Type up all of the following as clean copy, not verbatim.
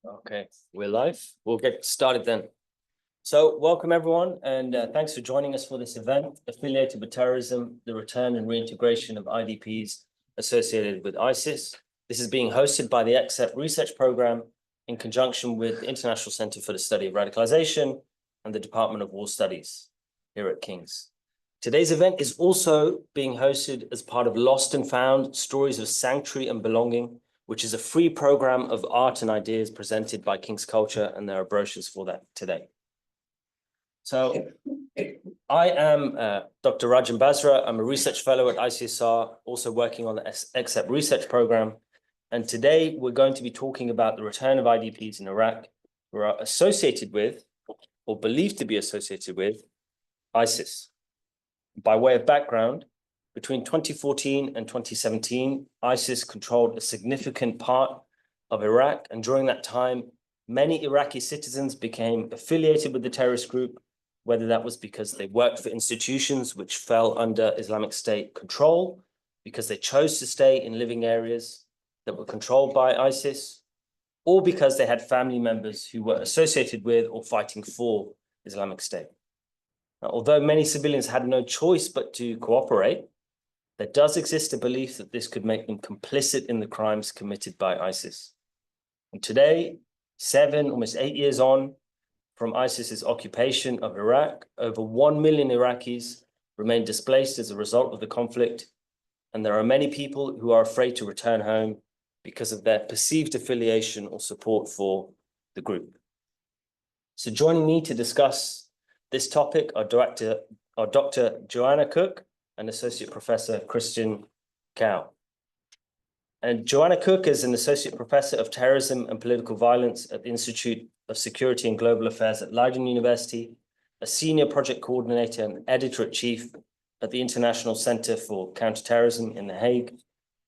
Okay, we're live. We'll get started then. So welcome everyone, and thanks for joining us for this event affiliated with terrorism, the return and reintegration of IDPs associated with ISIS. This is being hosted by the XCEPT research program in conjunction with the International Center for the Study of Radicalization and the Department of War Studies here at King's. Today's event is also being hosted as part of Lost and Found, Stories of Sanctuary and Belonging, which is a free program of art and ideas presented by King's Culture, and there are brochures for that today. So I am Dr. Rajan Basra. I'm a research fellow at ICSR, also working on the XCEPT research program. And today we're going to be talking about the return of IDPs in Iraq who are associated with, or believed to be associated with, ISIS. By way of background, between 2014 and 2017, ISIS controlled a significant part of Iraq. And during that time, many Iraqi citizens became affiliated with the terrorist group, whether that was because they worked for institutions which fell under Islamic State control, because they chose to stay in living areas that were controlled by ISIS, or because they had family members who were associated with or fighting for Islamic State. Now, although many civilians had no choice but to cooperate, there does exist a belief that this could make them complicit in the crimes committed by ISIS. And today, 7, almost 8 years on from ISIS's occupation of Iraq, over 1 million Iraqis remain displaced as a result of the conflict, and there are many people who are afraid to return home because of their perceived affiliation or support for the group. So joining me to discuss this topic are Dr. Joana Cook and Associate Professor Kristen. And Joana Cook is an Associate Professor of Terrorism and Political Violence at the Institute of Security and Global Affairs at Leiden University, a Senior Project Coordinator and Editor-in-Chief at the International Center for Counterterrorism in The Hague,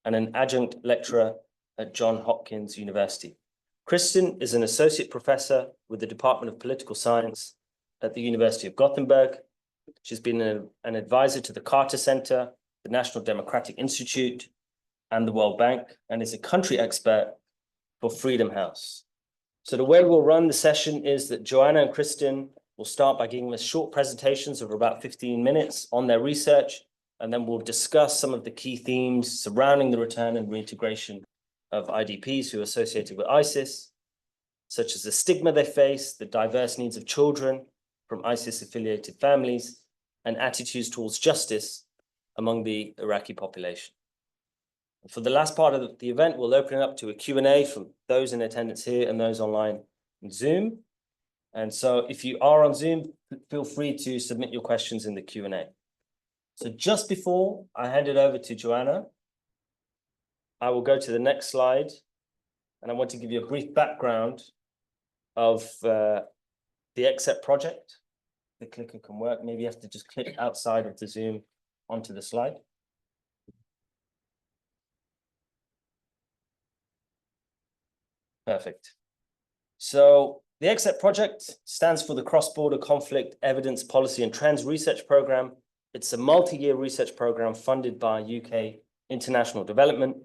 and an Adjunct Lecturer at Johns Hopkins University. Kristen is an Associate Professor with the Department of Political Science at the University of Gothenburg. She's been an advisor to the Carter Center, the National Democratic Institute, and the World Bank, and is a country expert for Freedom House. So the way we'll run the session is that Joana and Kristen will start by giving us short presentations of about 15 minutes on their research, and then we'll discuss some of the key themes surrounding the return and reintegration of IDPs who are associated with ISIS, such as the stigma they face, the diverse needs of children from ISIS-affiliated families, and attitudes towards justice among the Iraqi population. For the last part of the event, we'll open it up to a Q&A from those in attendance here and those online on Zoom. And so if you are on Zoom, feel free to submit your questions in the Q&A. So just before I hand it over to Joana, I will go to the next slide, and I want to give you a brief background of the XCEPT project. The clicker can work. Maybe you have to just click outside of the Zoom onto the slide. Perfect. So the XCEPT project stands for the Cross-Border Conflict Evidence Policy and Trends Research Program. It's a multi-year research program funded by UK International Development,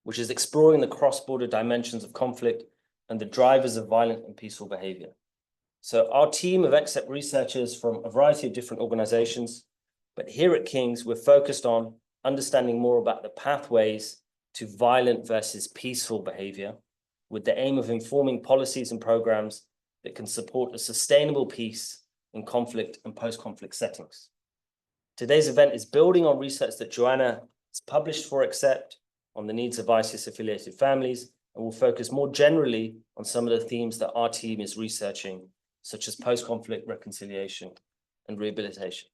which is exploring the cross-border dimensions of conflict and the drivers of violent and peaceful behavior. So our team of XCEPT researchers from a variety of different organizations, but here at King's, we're focused on understanding more about the pathways to violent versus peaceful behavior, with the aim of informing policies and programs that can support a sustainable peace in conflict and post-conflict settings. Today's event is building on research that Joana has published for XCEPT on the needs of ISIS-affiliated families, and will focus more generally on some of the themes that our team is researching, such as post-conflict reconciliation and rehabilitation.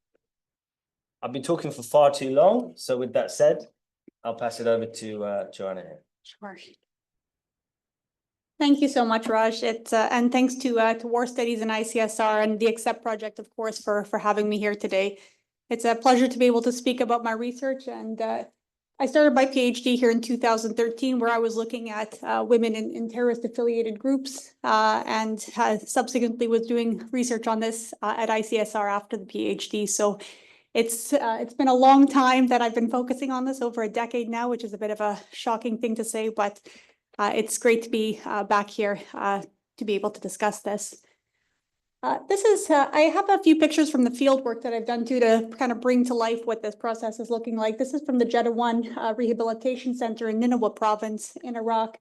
I've been talking for far too long, so with that said, I'll pass it over to Joana here. Sure. Thank you so much, Raj. And thanks to War Studies and ICSR and the XCEPT project, of course, for having me here today. It's a pleasure to be able to speak about my research. And I started my PhD here in 2013, where I was looking at women in terrorist-affiliated groups, and subsequently was doing research on this at ICSR after the PhD. So it's been a long time that I've been focusing on this, over a decade now, which is a bit of a shocking thing to say, but It's great to be back here to be able to discuss this. I have a few pictures from the field work that I've done too to kind of bring to life what this process is looking like. This is from the Jeddah 1 Rehabilitation Center in Nineveh province in Iraq.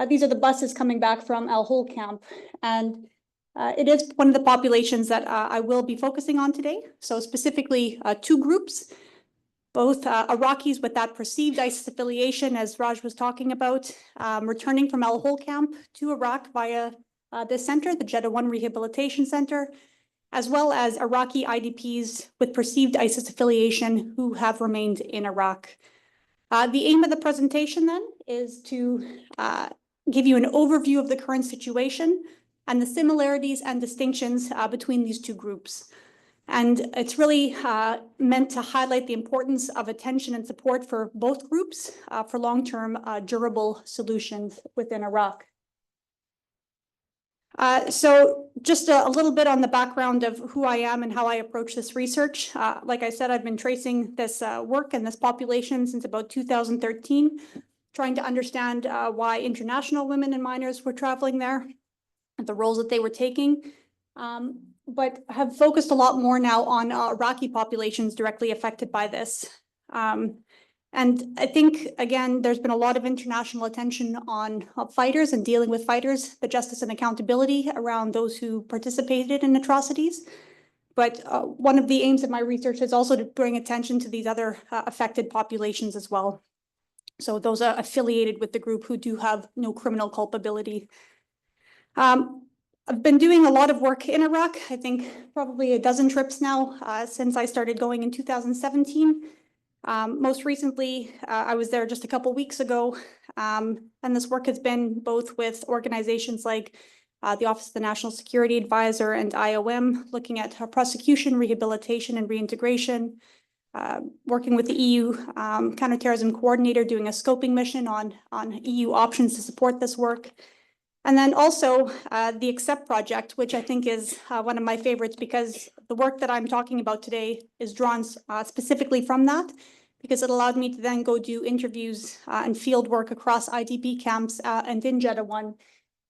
These are the buses coming back from Al Hol camp. And it is one of the populations that I will be focusing on today. So specifically two groups, both Iraqis with that perceived ISIS affiliation, as Raj was talking about, returning from Al Hol camp to Iraq via this center, the Jeddah 1 Rehabilitation Center, as well as Iraqi IDPs with perceived ISIS affiliation who have remained in Iraq. The aim of the presentation then is to give you an overview of the current situation and the similarities and distinctions between these two groups. And it's really meant to highlight the importance of attention and support for both groups for long-term durable solutions within Iraq. So just a little bit on the background of who I am and how I approach this research. Like I said, I've been tracing this work and this population since about 2013, trying to understand why international women and minors were traveling there, the roles that they were taking, but have focused a lot more now on Iraqi populations directly affected by this. And I think, again, there's been a lot of international attention on fighters and dealing with fighters, the justice and accountability around those who participated in atrocities. But one of the aims of my research is also to bring attention to these other affected populations as well. So those are affiliated with the group who do have no criminal culpability. I've been doing a lot of work in Iraq, I think probably a dozen trips now since I started going in 2017. Most recently, I was there just a couple weeks ago, and this work has been both with organizations like the Office of the National Security Advisor and IOM, looking at prosecution, rehabilitation, and reintegration, working with the EU Counterterrorism Coordinator, doing a scoping mission on EU options to support this work. And then also the XCEPT project, which I think is one of my favorites because the work that I'm talking about today is drawn specifically from that, because it allowed me to then go do interviews and field work across IDP camps and in Jeddah 1.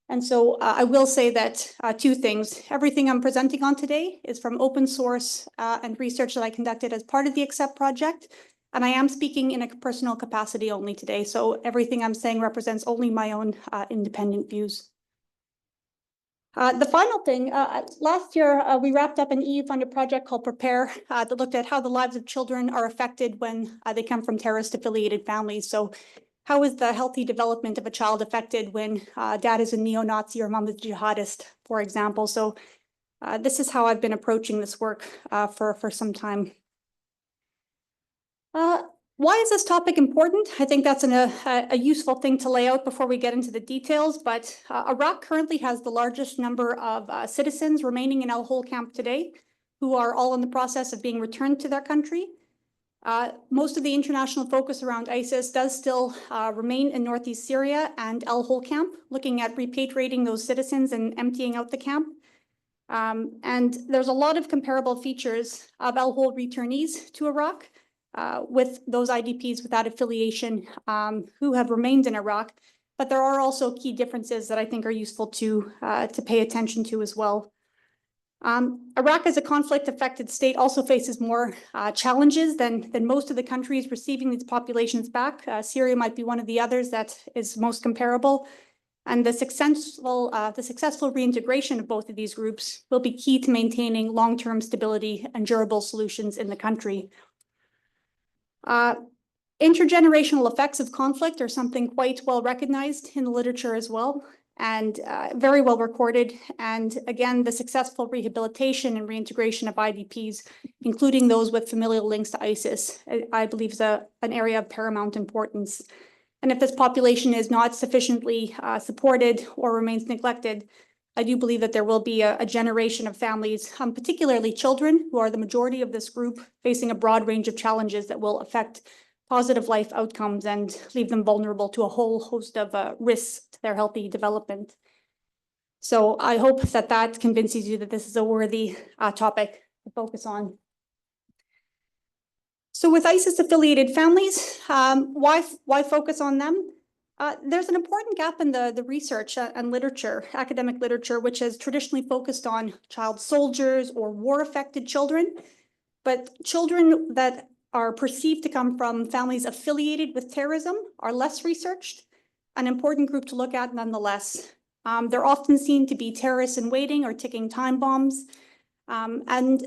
And so I will say that two things. Everything I'm presenting on today is from open source and research that I conducted as part of the XCEPT project. And I am speaking in a personal capacity only today. So everything I'm saying represents only my own independent views. The final thing, last year, we wrapped up an EU-funded project called Prepare that looked at how the lives of children are affected when they come from terrorist-affiliated families. So how is the healthy development of a child affected when dad is a neo-Nazi or mom is a jihadist, for example? So this is how I've been approaching this work for some time. Why is this topic important? I think that's a useful thing to lay out before we get into the details, but Iraq currently has the largest number of citizens remaining in Al Hol camp today, who are all in the process of being returned to their country. Most of the international focus around ISIS does still remain in northeast Syria and Al Hol camp, looking at repatriating those citizens and emptying out the camp. And there's a lot of comparable features of Al Hol returnees to Iraq, with those IDPs without affiliation who have remained in Iraq. But there are also key differences that I think are useful to pay attention to as well. Iraq as a conflict-affected state also faces more challenges than most of the countries receiving these populations back. Syria might be one of the others that is most comparable. And the successful reintegration of both of these groups will be key to maintaining long-term stability and durable solutions in the country. Intergenerational effects of conflict are something quite well recognized in the literature as well, and very well recorded. And again, the successful rehabilitation and reintegration of IDPs, including those with familial links to ISIS, I believe is an area of paramount importance. And if this population is not sufficiently supported or remains neglected, I do believe that there will be a generation of families, particularly children, who are the majority of this group, facing a broad range of challenges that will affect positive life outcomes and leave them vulnerable to a whole host of risks to their healthy development. So I hope that that convinces you that this is a worthy topic to focus on. So with ISIS-affiliated families, why focus on them? There's an important gap in the research and literature, academic literature, which has traditionally focused on child soldiers or war-affected children. But children that are perceived to come from families affiliated with terrorism are less researched, an important group to look at nonetheless. They're often seen to be terrorists in waiting or ticking time bombs. And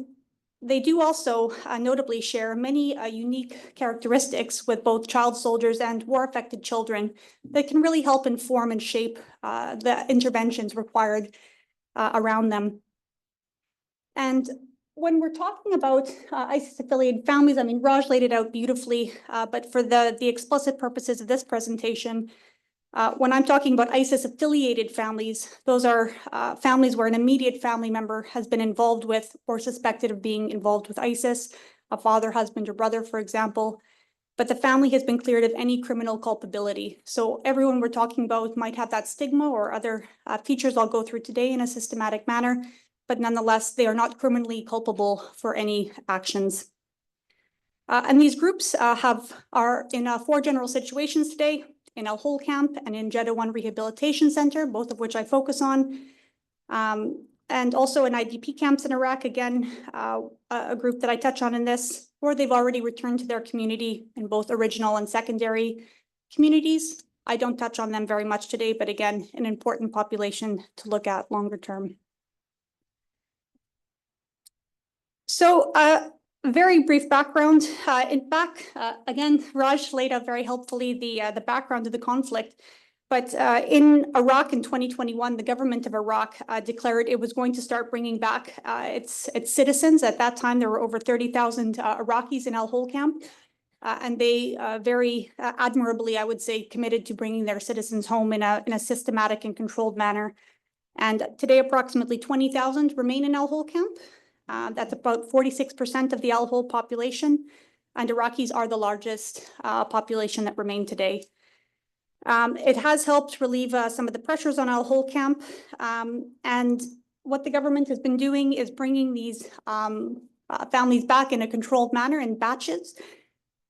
they do also notably share many unique characteristics with both child soldiers and war-affected children that can really help inform and shape the interventions required around them. And when we're talking about ISIS-affiliated families, I mean, Raj laid it out beautifully, but for the explicit purposes of this presentation, when I'm talking about ISIS-affiliated families, those are families where an immediate family member has been involved with or suspected of being involved with ISIS, a father, husband, or brother, for example, but the family has been cleared of any criminal culpability. So everyone we're talking about might have that stigma or other features I'll go through today in a systematic manner, but nonetheless, they are not criminally culpable for any actions. And these groups are in 4 general situations today: in Al Hol camp and in Jeddah 1 Rehabilitation Center, both of which I focus on. And also in IDP camps in Iraq, again, a group that I touch on in this, or they've already returned to their community in both original and secondary communities. I don't touch on them very much today, but again, an important population to look at longer term. So very brief background. Again, Raj laid out very helpfully the background of the conflict. But in Iraq in 2021, the government of Iraq declared it was going to start bringing back its citizens. At that time, there were over 30,000 Iraqis in Al Hol camp. And they very admirably, I would say, committed to bringing their citizens home in a systematic and controlled manner. And today, approximately 20,000 remain in Al Hol camp. That's about 46% of the Al Hol population, and Iraqis are the largest population that remain today. It has helped relieve some of the pressures on Al Hol camp, and what the government has been doing is bringing these families back in a controlled manner in batches.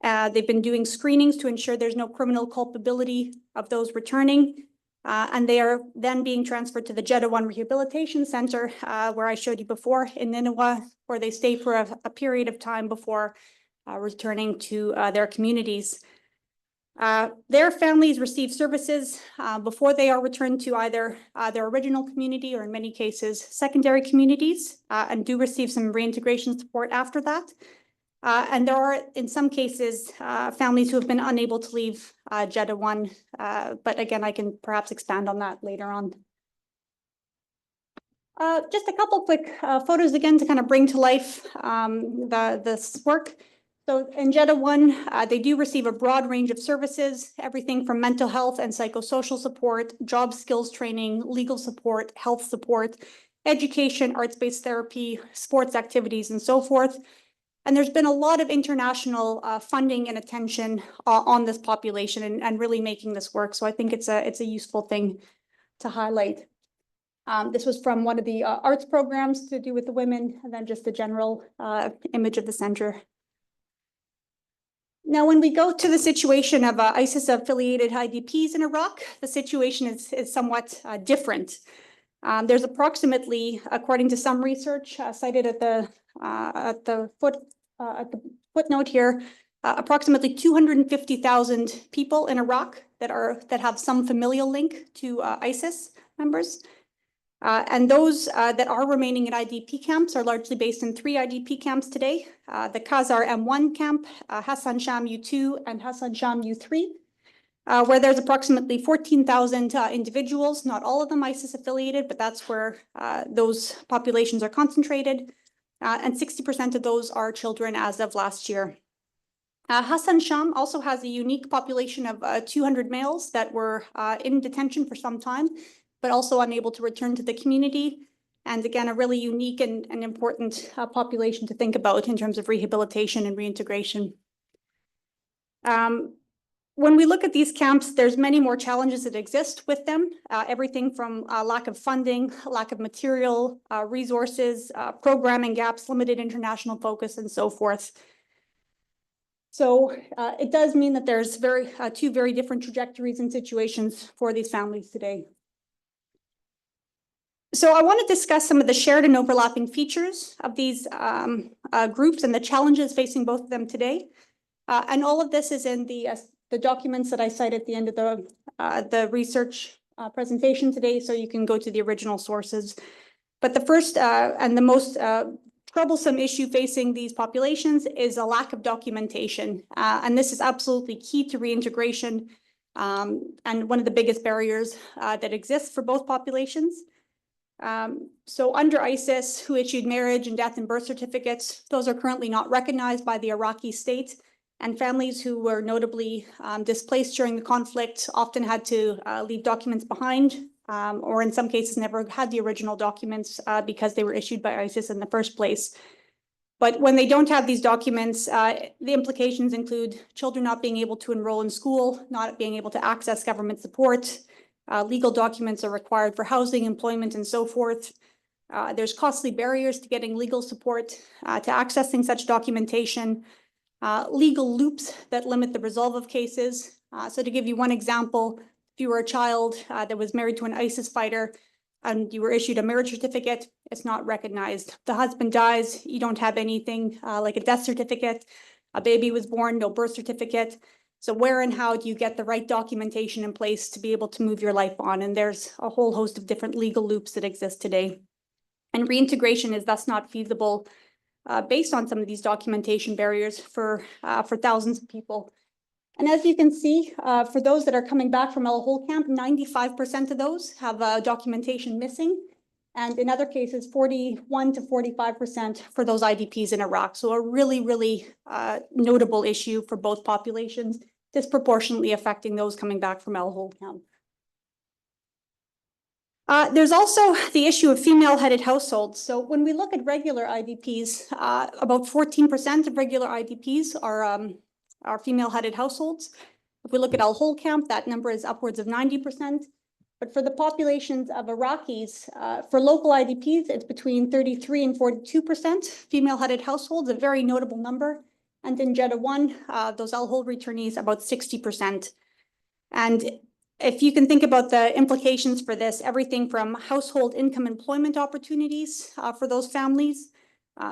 They've been doing screenings to ensure there's no criminal culpability of those returning. And they are then being transferred to the Jeddah 1 Rehabilitation Center, where I showed you before in Nineveh, where they stay for a period of time before returning to their communities. Their families receive services before they are returned to either their original community or in many cases secondary communities, and do receive some reintegration support after that. And there are, in some cases, families who have been unable to leave Jeddah 1, but again, I can perhaps expand on that later on. Just a couple quick photos again to kind of bring to life this work. So in Jeddah 1, they do receive a broad range of services, everything from mental health and psychosocial support, job skills training, legal support, health support, education, arts-based therapy, sports activities, and so forth. And there's been a lot of international funding and attention on this population and really making this work. So I think it's a useful thing to highlight. This was from one of the arts programs to do with the women, and then just the general image of the center. Now, when we go to the situation of ISIS-affiliated IDPs in Iraq, the situation is somewhat different. There's approximately, according to some research cited at the footnote here, approximately 250,000 people in Iraq that have some familial link to ISIS members. And those that are remaining in IDP camps are largely based in 3 IDP camps today: the Khazar M1 camp, Hassan Sham U2, and Hassan Sham U3. Where there's approximately 14,000 individuals, not all of them ISIS affiliated, but that's where those populations are concentrated. And 60% of those are children as of last year. Hassan Sham also has a unique population of 200 males that were in detention for some time, but also unable to return to the community. And again, a really unique and important population to think about in terms of rehabilitation and reintegration. When we look at these camps, there's many more challenges that exist with them, everything from lack of funding, lack of material, resources, programming gaps, limited international focus, and so forth. So it does mean that there's two very different trajectories and situations for these families today. So I want to discuss some of the shared and overlapping features of these groups and the challenges facing both of them today. And all of this is in the documents that I cite at the end of the research presentation today, so you can go to the original sources. But the first and the most troublesome issue facing these populations is a lack of documentation. And this is absolutely key to reintegration and one of the biggest barriers that exists for both populations. So under ISIS, who issued marriage and death and birth certificates, those are currently not recognized by the Iraqi state. And families who were notably displaced during the conflict often had to leave documents behind, or in some cases never had the original documents because they were issued by ISIS in the first place. But when they don't have these documents, the implications include children not being able to enroll in school, not being able to access government support. Legal documents are required for housing, employment, and so forth. There's costly barriers to getting legal support, to accessing such documentation, legal loops that limit the resolve of cases. So to give you one example, if you were a child that was married to an ISIS fighter and you were issued a marriage certificate, it's not recognized. The husband dies, you don't have anything like a death certificate. A baby was born, no birth certificate. So where and how do you get the right documentation in place to be able to move your life on? And there's a whole host of different legal loops that exist today. And reintegration is thus not feasible based on some of these documentation barriers for thousands of people. And as you can see, for those that are coming back from El Hol camp, 95% of those have documentation missing. And in other cases, 41 to 45% for those IDPs in Iraq. So a really, really notable issue for both populations, disproportionately affecting those coming back from El Hol camp. There's also the issue of female-headed households. So when we look at regular IDPs, about 14% of regular IDPs are female-headed households. If we look at El Hol camp, that number is upwards of 90%. But for the populations of Iraqis, for local IDPs, it's between 33 and 42% female-headed households, a very notable number. And in Jeddah 1, those El Hol returnees, about 60%. And if you can think about the implications for this, everything from household income employment opportunities for those families.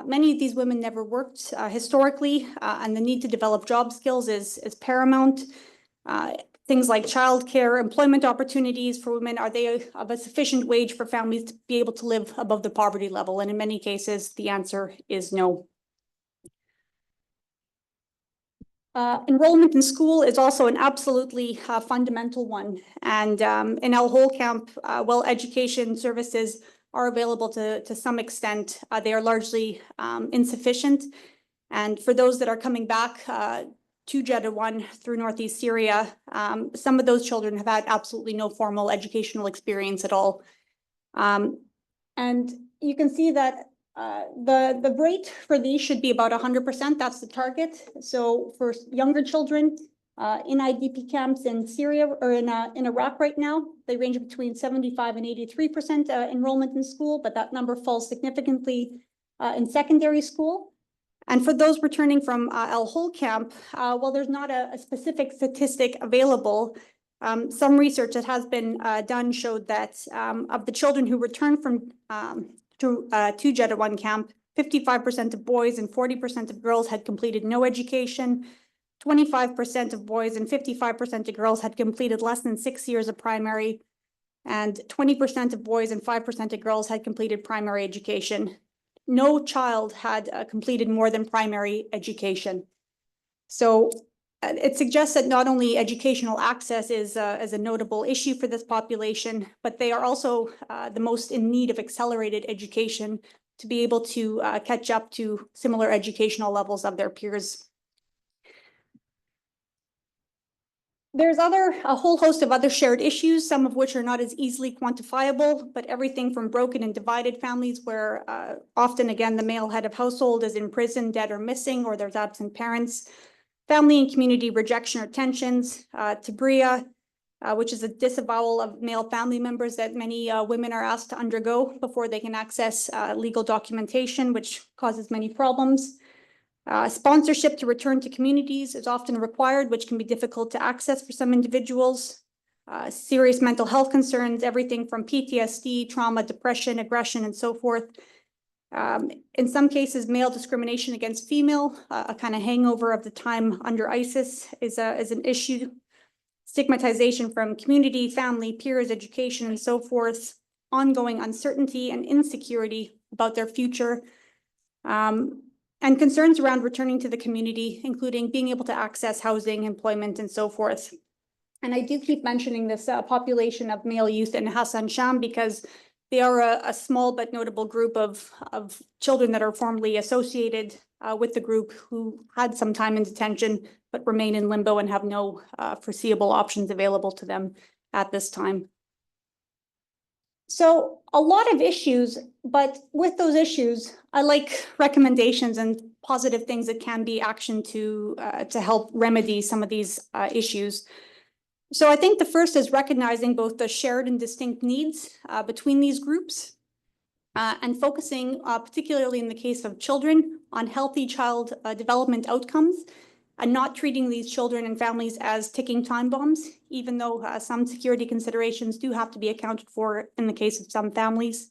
Many of these women never worked historically, and the need to develop job skills is paramount. Things like childcare, employment opportunities for women, are they of a sufficient wage for families to be able to live above the poverty level? And in many cases, the answer is no. Enrollment in school is also an absolutely fundamental one. And in El Hol camp, while education services are available to some extent, they are largely insufficient. And for those that are coming back to Jeddah 1 through Northeast Syria, some of those children have had absolutely no formal educational experience at all. And you can see that the rate for these should be about 100%. That's the target. So for younger children in IDP camps in Syria or in Iraq right now, they range between 75 and 83% enrollment in school, but that number falls significantly in secondary school. And for those returning from El Hol camp, while there's not a specific statistic available, some research that has been done showed that of the children who returned from to Jeddah 1 camp, 55% of boys and 40% of girls had completed no education. 25% of boys and 55% of girls had completed less than 6 years of primary, and 20% of boys and 5% of girls had completed primary education. No child had completed more than primary education. So it suggests that not only educational access is a notable issue for this population, but they are also the most in need of accelerated education to be able to catch up to similar educational levels of their peers. There's a whole host of other shared issues, some of which are not as easily quantifiable, but everything from broken and divided families where often, again, the male head of household is in prison, dead or missing, or there's absent parents. Family and community rejection or tensions, tabria, which is a disavowal of male family members that many women are asked to undergo before they can access legal documentation, which causes many problems. Sponsorship to return to communities is often required, which can be difficult to access for some individuals. Serious mental health concerns, everything from PTSD, trauma, depression, aggression, and so forth. In some cases, male discrimination against female, a kind of hangover of the time under ISIS is an issue. Stigmatization from community, family, peers, education, and so forth. Ongoing uncertainty and insecurity about their future. And concerns around returning to the community, including being able to access housing, employment, and so forth. And I do keep mentioning this population of male youth in Hassan Sham because they are a small but notable group of children that are formally associated with the group who had some time in detention but remain in limbo and have no foreseeable options available to them at this time. So a lot of issues, but with those issues, I like recommendations and positive things that can be actioned to help remedy some of these issues. So I think the first is recognizing both the shared and distinct needs between these groups and focusing particularly in the case of children on healthy child development outcomes and not treating these children and families as ticking time bombs, even though some security considerations do have to be accounted for in the case of some families.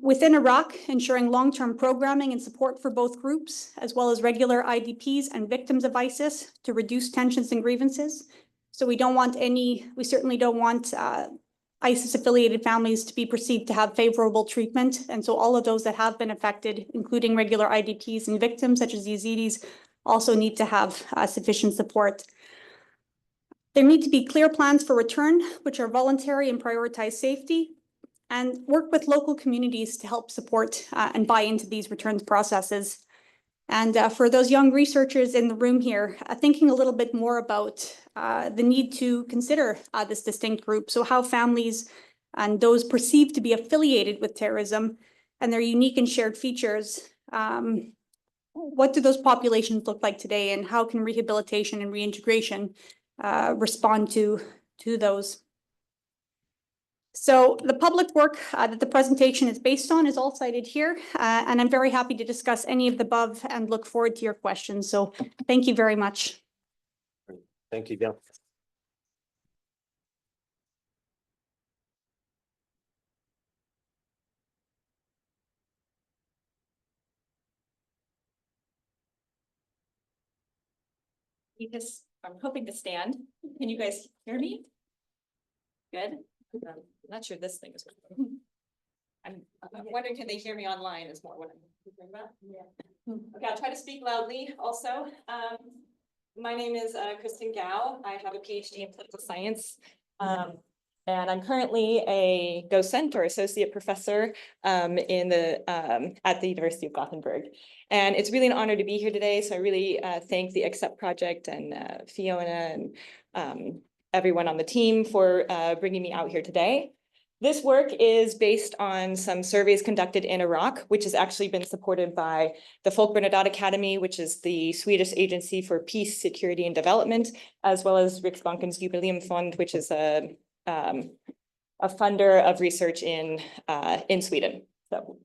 Within Iraq, ensuring long-term programming and support for both groups, as well as regular IDPs and victims of ISIS to reduce tensions and grievances. So we certainly don't want ISIS-affiliated families to be perceived to have favorable treatment. And so all of those that have been affected, including regular IDPs and victims such as Yazidis, also need to have sufficient support. There need to be clear plans for return, which are voluntary and prioritize safety, and work with local communities to help support and buy into these returns processes. And for those young researchers in the room here, thinking a little bit more about the need to consider this distinct group. So how families and those perceived to be affiliated with terrorism and their unique and shared features, what do those populations look like today, and how can rehabilitation and reintegration respond to those? So the public work that the presentation is based on is all cited here, and I'm very happy to discuss any of the above and look forward to your questions. So thank you very much. Thank you, Gail. I'm hoping to stand. Can you guys hear me? Good. I'm not sure this thing is working. I'm wondering, can they hear me online is more what I'm thinking about. Yeah. Okay, I'll try to speak loudly also. My name is Kristen Gao. I have a PhD in political science. And I'm currently a docent or associate professor at the University of Gothenburg. And it's really an honor to be here today. So I really thank the XCEPT project and Fiona and everyone on the team for bringing me out here today. This work is based on some surveys conducted in Iraq, which has actually been supported by the Folk Bernadotte Academy, which is the Swedish Agency for Peace, Security and Development, as well as Riksbanken's Jubileum Fund, which is a funder of research in Sweden. So,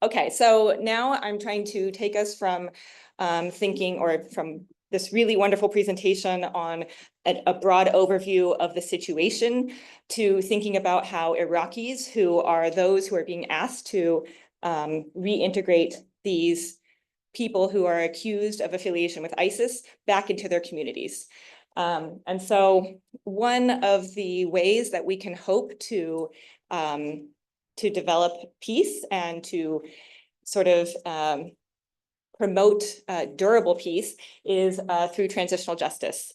okay, so now I'm trying to take us from from this really wonderful presentation on a broad overview of the situation to thinking about how Iraqis, who are those who are being asked to reintegrate these people who are accused of affiliation with ISIS back into their communities. And so one of the ways that we can hope to develop peace and to sort of promote durable peace is through transitional justice.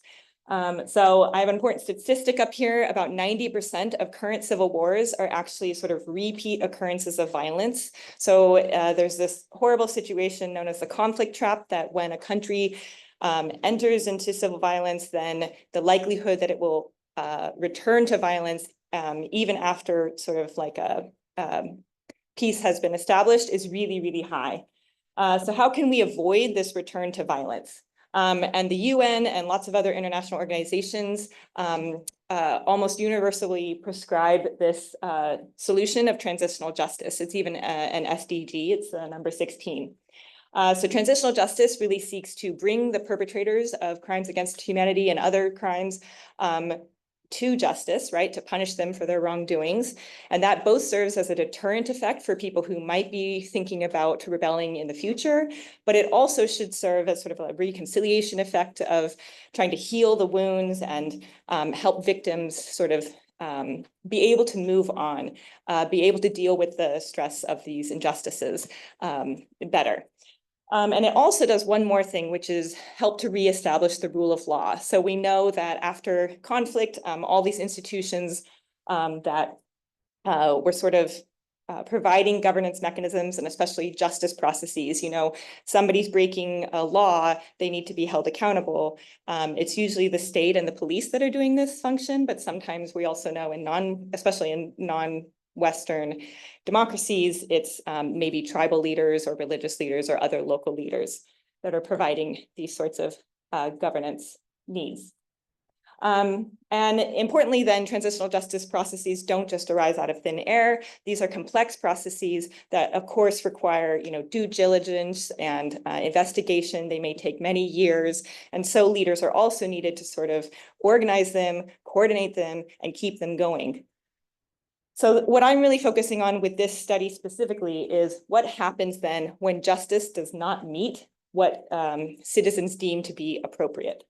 So I have an important statistic up here. About 90% of current civil wars are actually sort of repeat occurrences of violence. So there's this horrible situation known as the conflict trap, that when a country enters into civil violence, then the likelihood that it will return to violence even after sort of like a peace has been established is really, really high. So how can we avoid this return to violence? And the UN and lots of other international organizations almost universally prescribe this solution of transitional justice. It's even an SDG, it's number 16. So transitional justice really seeks to bring the perpetrators of crimes against humanity and other crimes to justice, right, to punish them for their wrongdoings. And that both serves as a deterrent effect for people who might be thinking about rebelling in the future, but it also should serve as sort of a reconciliation effect of trying to heal the wounds and help victims sort of be able to move on, be able to deal with the stress of these injustices better. And it also does one more thing, which is help to reestablish the rule of law. So we know that after conflict, all these institutions that were sort of providing governance mechanisms and especially justice processes, somebody's breaking a law, they need to be held accountable. It's usually the state and the police that are doing this function, but sometimes we also know especially in non-Western democracies, it's maybe tribal leaders or religious leaders or other local leaders that are providing these sorts of governance needs. And importantly, then, transitional justice processes don't just arise out of thin air. These are complex processes that, of course, require, due diligence and investigation. They may take many years. And so leaders are also needed to sort of organize them, coordinate them, and keep them going. So what I'm really focusing on with this study specifically is what happens then when justice does not meet what citizens deem to be appropriate.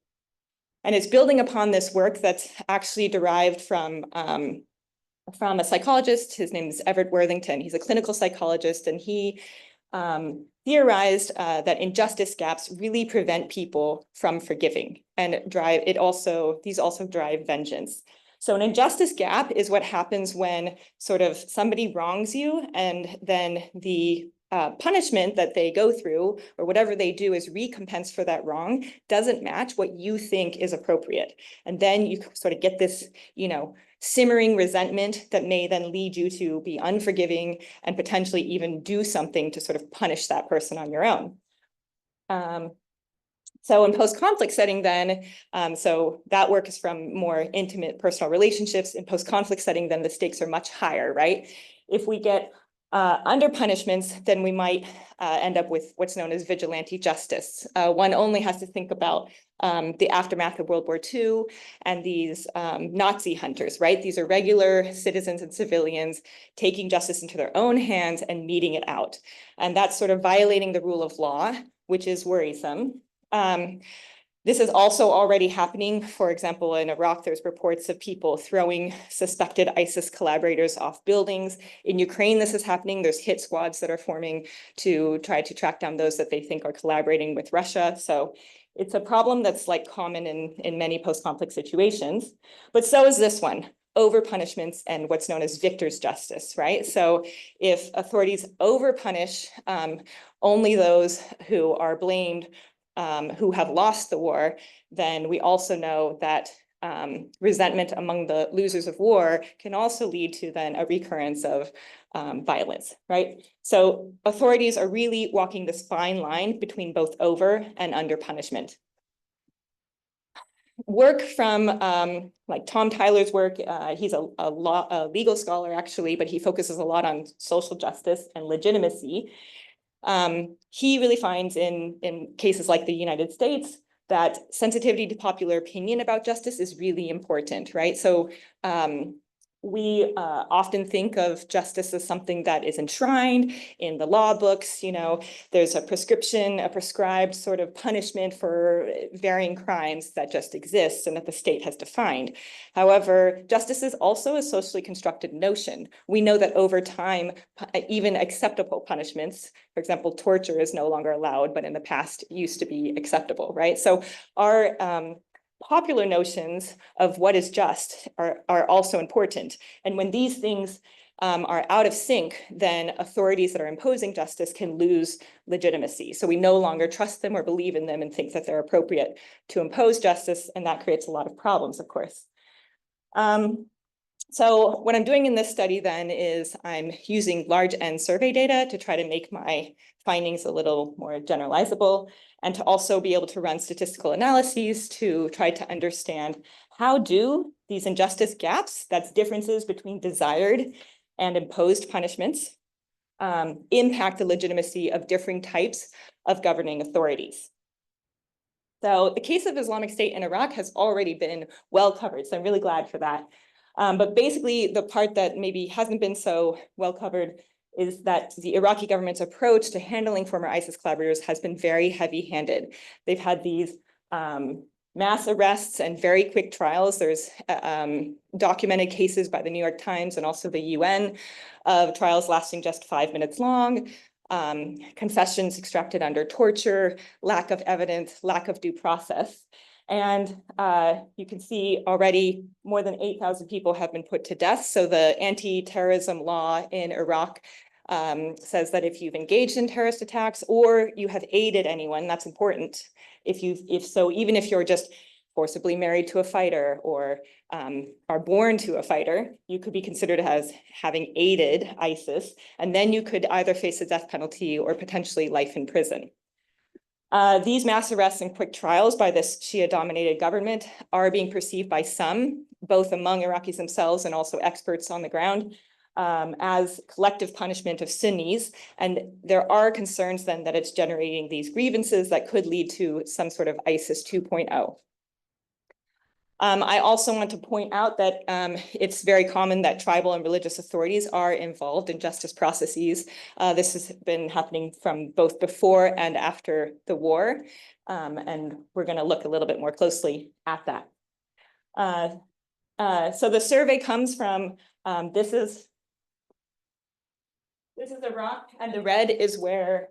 And it's building upon this work that's actually derived from a psychologist. His name is Everett Worthington. He's a clinical psychologist, and he theorized that injustice gaps really prevent people from forgiving and these also drive vengeance. So an injustice gap is what happens when sort of somebody wrongs you, and then the punishment that they go through or whatever they do is recompense for that wrong doesn't match what you think is appropriate. And then you sort of get this, simmering resentment that may then lead you to be unforgiving and potentially even do something to sort of punish that person on your own. So in post-conflict setting then, so that work is from more intimate personal relationships. In post-conflict setting, then the stakes are much higher, right? If we get under punishments, then we might end up with what's known as vigilante justice. One only has to think about the aftermath of World War II and these Nazi hunters, right? These are regular citizens and civilians taking justice into their own hands and meting it out. And that's sort of violating the rule of law, which is worrisome. This is also already happening. For example, in Iraq, there's reports of people throwing suspected ISIS collaborators off buildings. In Ukraine, this is happening. There's hit squads that are forming to try to track down those that they think are collaborating with Russia. So it's a problem that's like common in many post-conflict situations, but so is this one, over punishments and what's known as victor's justice, right? So if authorities over punish only those who are blamed who have lost the war, then we also know that resentment among the losers of war can also lead to then a recurrence of violence, right? So authorities are really walking this fine line between both over and under punishment. Work from like Tom Tyler's work, he's a legal scholar actually, but he focuses a lot on social justice and legitimacy. He really finds in cases like the United States that sensitivity to popular opinion about justice is really important, right? So we often think of justice as something that is enshrined in the law books. There's a prescribed sort of punishment for varying crimes that just exists and that the state has defined. However, justice is also a socially constructed notion. We know that over time, even acceptable punishments, for example, torture is no longer allowed, but in the past used to be acceptable, right? So our popular notions of what is just are also important. And when these things are out of sync, then authorities that are imposing justice can lose legitimacy. So we no longer trust them or believe in them and think that they're appropriate to impose justice. And that creates a lot of problems, of course. So what I'm doing in this study then is I'm using large N survey data to try to make my findings a little more generalizable and to also be able to run statistical analyses to try to understand how do these injustice gaps, that's differences between desired and imposed punishments, impact the legitimacy of differing types of governing authorities. So the case of Islamic State in Iraq has already been well covered, so I'm really glad for that. But basically, the part that maybe hasn't been so well covered is that the Iraqi government's approach to handling former ISIS collaborators has been very heavy-handed. They've had these mass arrests and very quick trials. There's documented cases by the New York Times and also the UN of trials lasting just 5 minutes long, confessions extracted under torture, lack of evidence, lack of due process. And you can see already more than 8,000 people have been put to death. So the anti-terrorism law in Iraq says that if you've engaged in terrorist attacks or you have aided anyone, that's important. Even if you're just forcibly married to a fighter or are born to a fighter, you could be considered as having aided ISIS, and then you could either face a death penalty or potentially life in prison. These mass arrests and quick trials by this Shia-dominated government are being perceived by some, both among Iraqis themselves and also experts on the ground, as collective punishment of Sunnis. And there are concerns then that it's generating these grievances that could lead to some sort of ISIS 2.0. I also want to point out that it's very common that tribal and religious authorities are involved in justice processes. This has been happening from both before and after the war. And we're going to look a little bit more closely at that. So the survey comes from, this is Iraq, and the red is where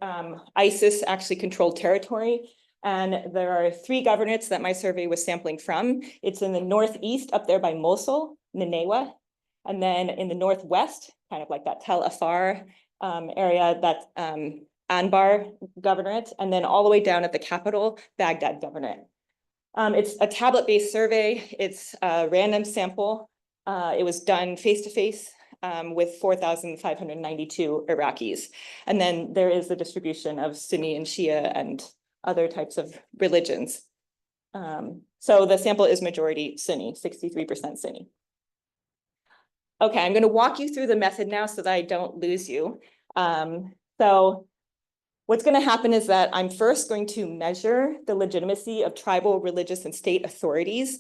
ISIS actually controlled territory. And there are 3 governorates that my survey was sampling from. It's in the northeast, up there by Mosul, Nineveh, and then in the northwest, kind of like that Tel Afar area, that's Anbar governorate, and then all the way down at the capital, Baghdad governorate. It's a tablet-based survey. It's a random sample. It was done face-to-face with 4,592 Iraqis. And then there is the distribution of Sunni and Shia and other types of religions. So the sample is majority Sunni, 63% Sunni. Okay, I'm going to walk you through the method now so that I don't lose you. So what's going to happen is that I'm first going to measure the legitimacy of tribal, religious, and state authorities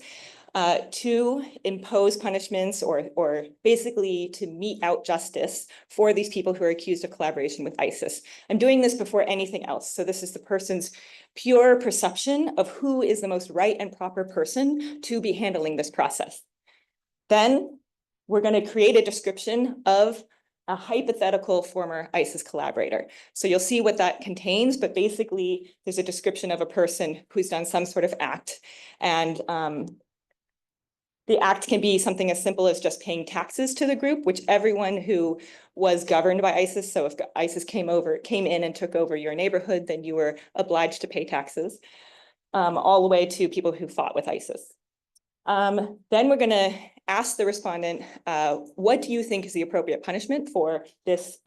to impose punishments or basically to mete out justice for these people who are accused of collaboration with ISIS. I'm doing this before anything else. So this is the person's pure perception of who is the most right and proper person to be handling this process. Then we're going to create a description of a hypothetical former ISIS collaborator. So you'll see what that contains, but basically there's a description of a person who's done some sort of act. And the act can be something as simple as just paying taxes to the group, which everyone who was governed by ISIS, so if ISIS came in and took over your neighborhood, then you were obliged to pay taxes, all the way to people who fought with ISIS. Then we're going to ask the respondent, what do you think is the appropriate punishment for this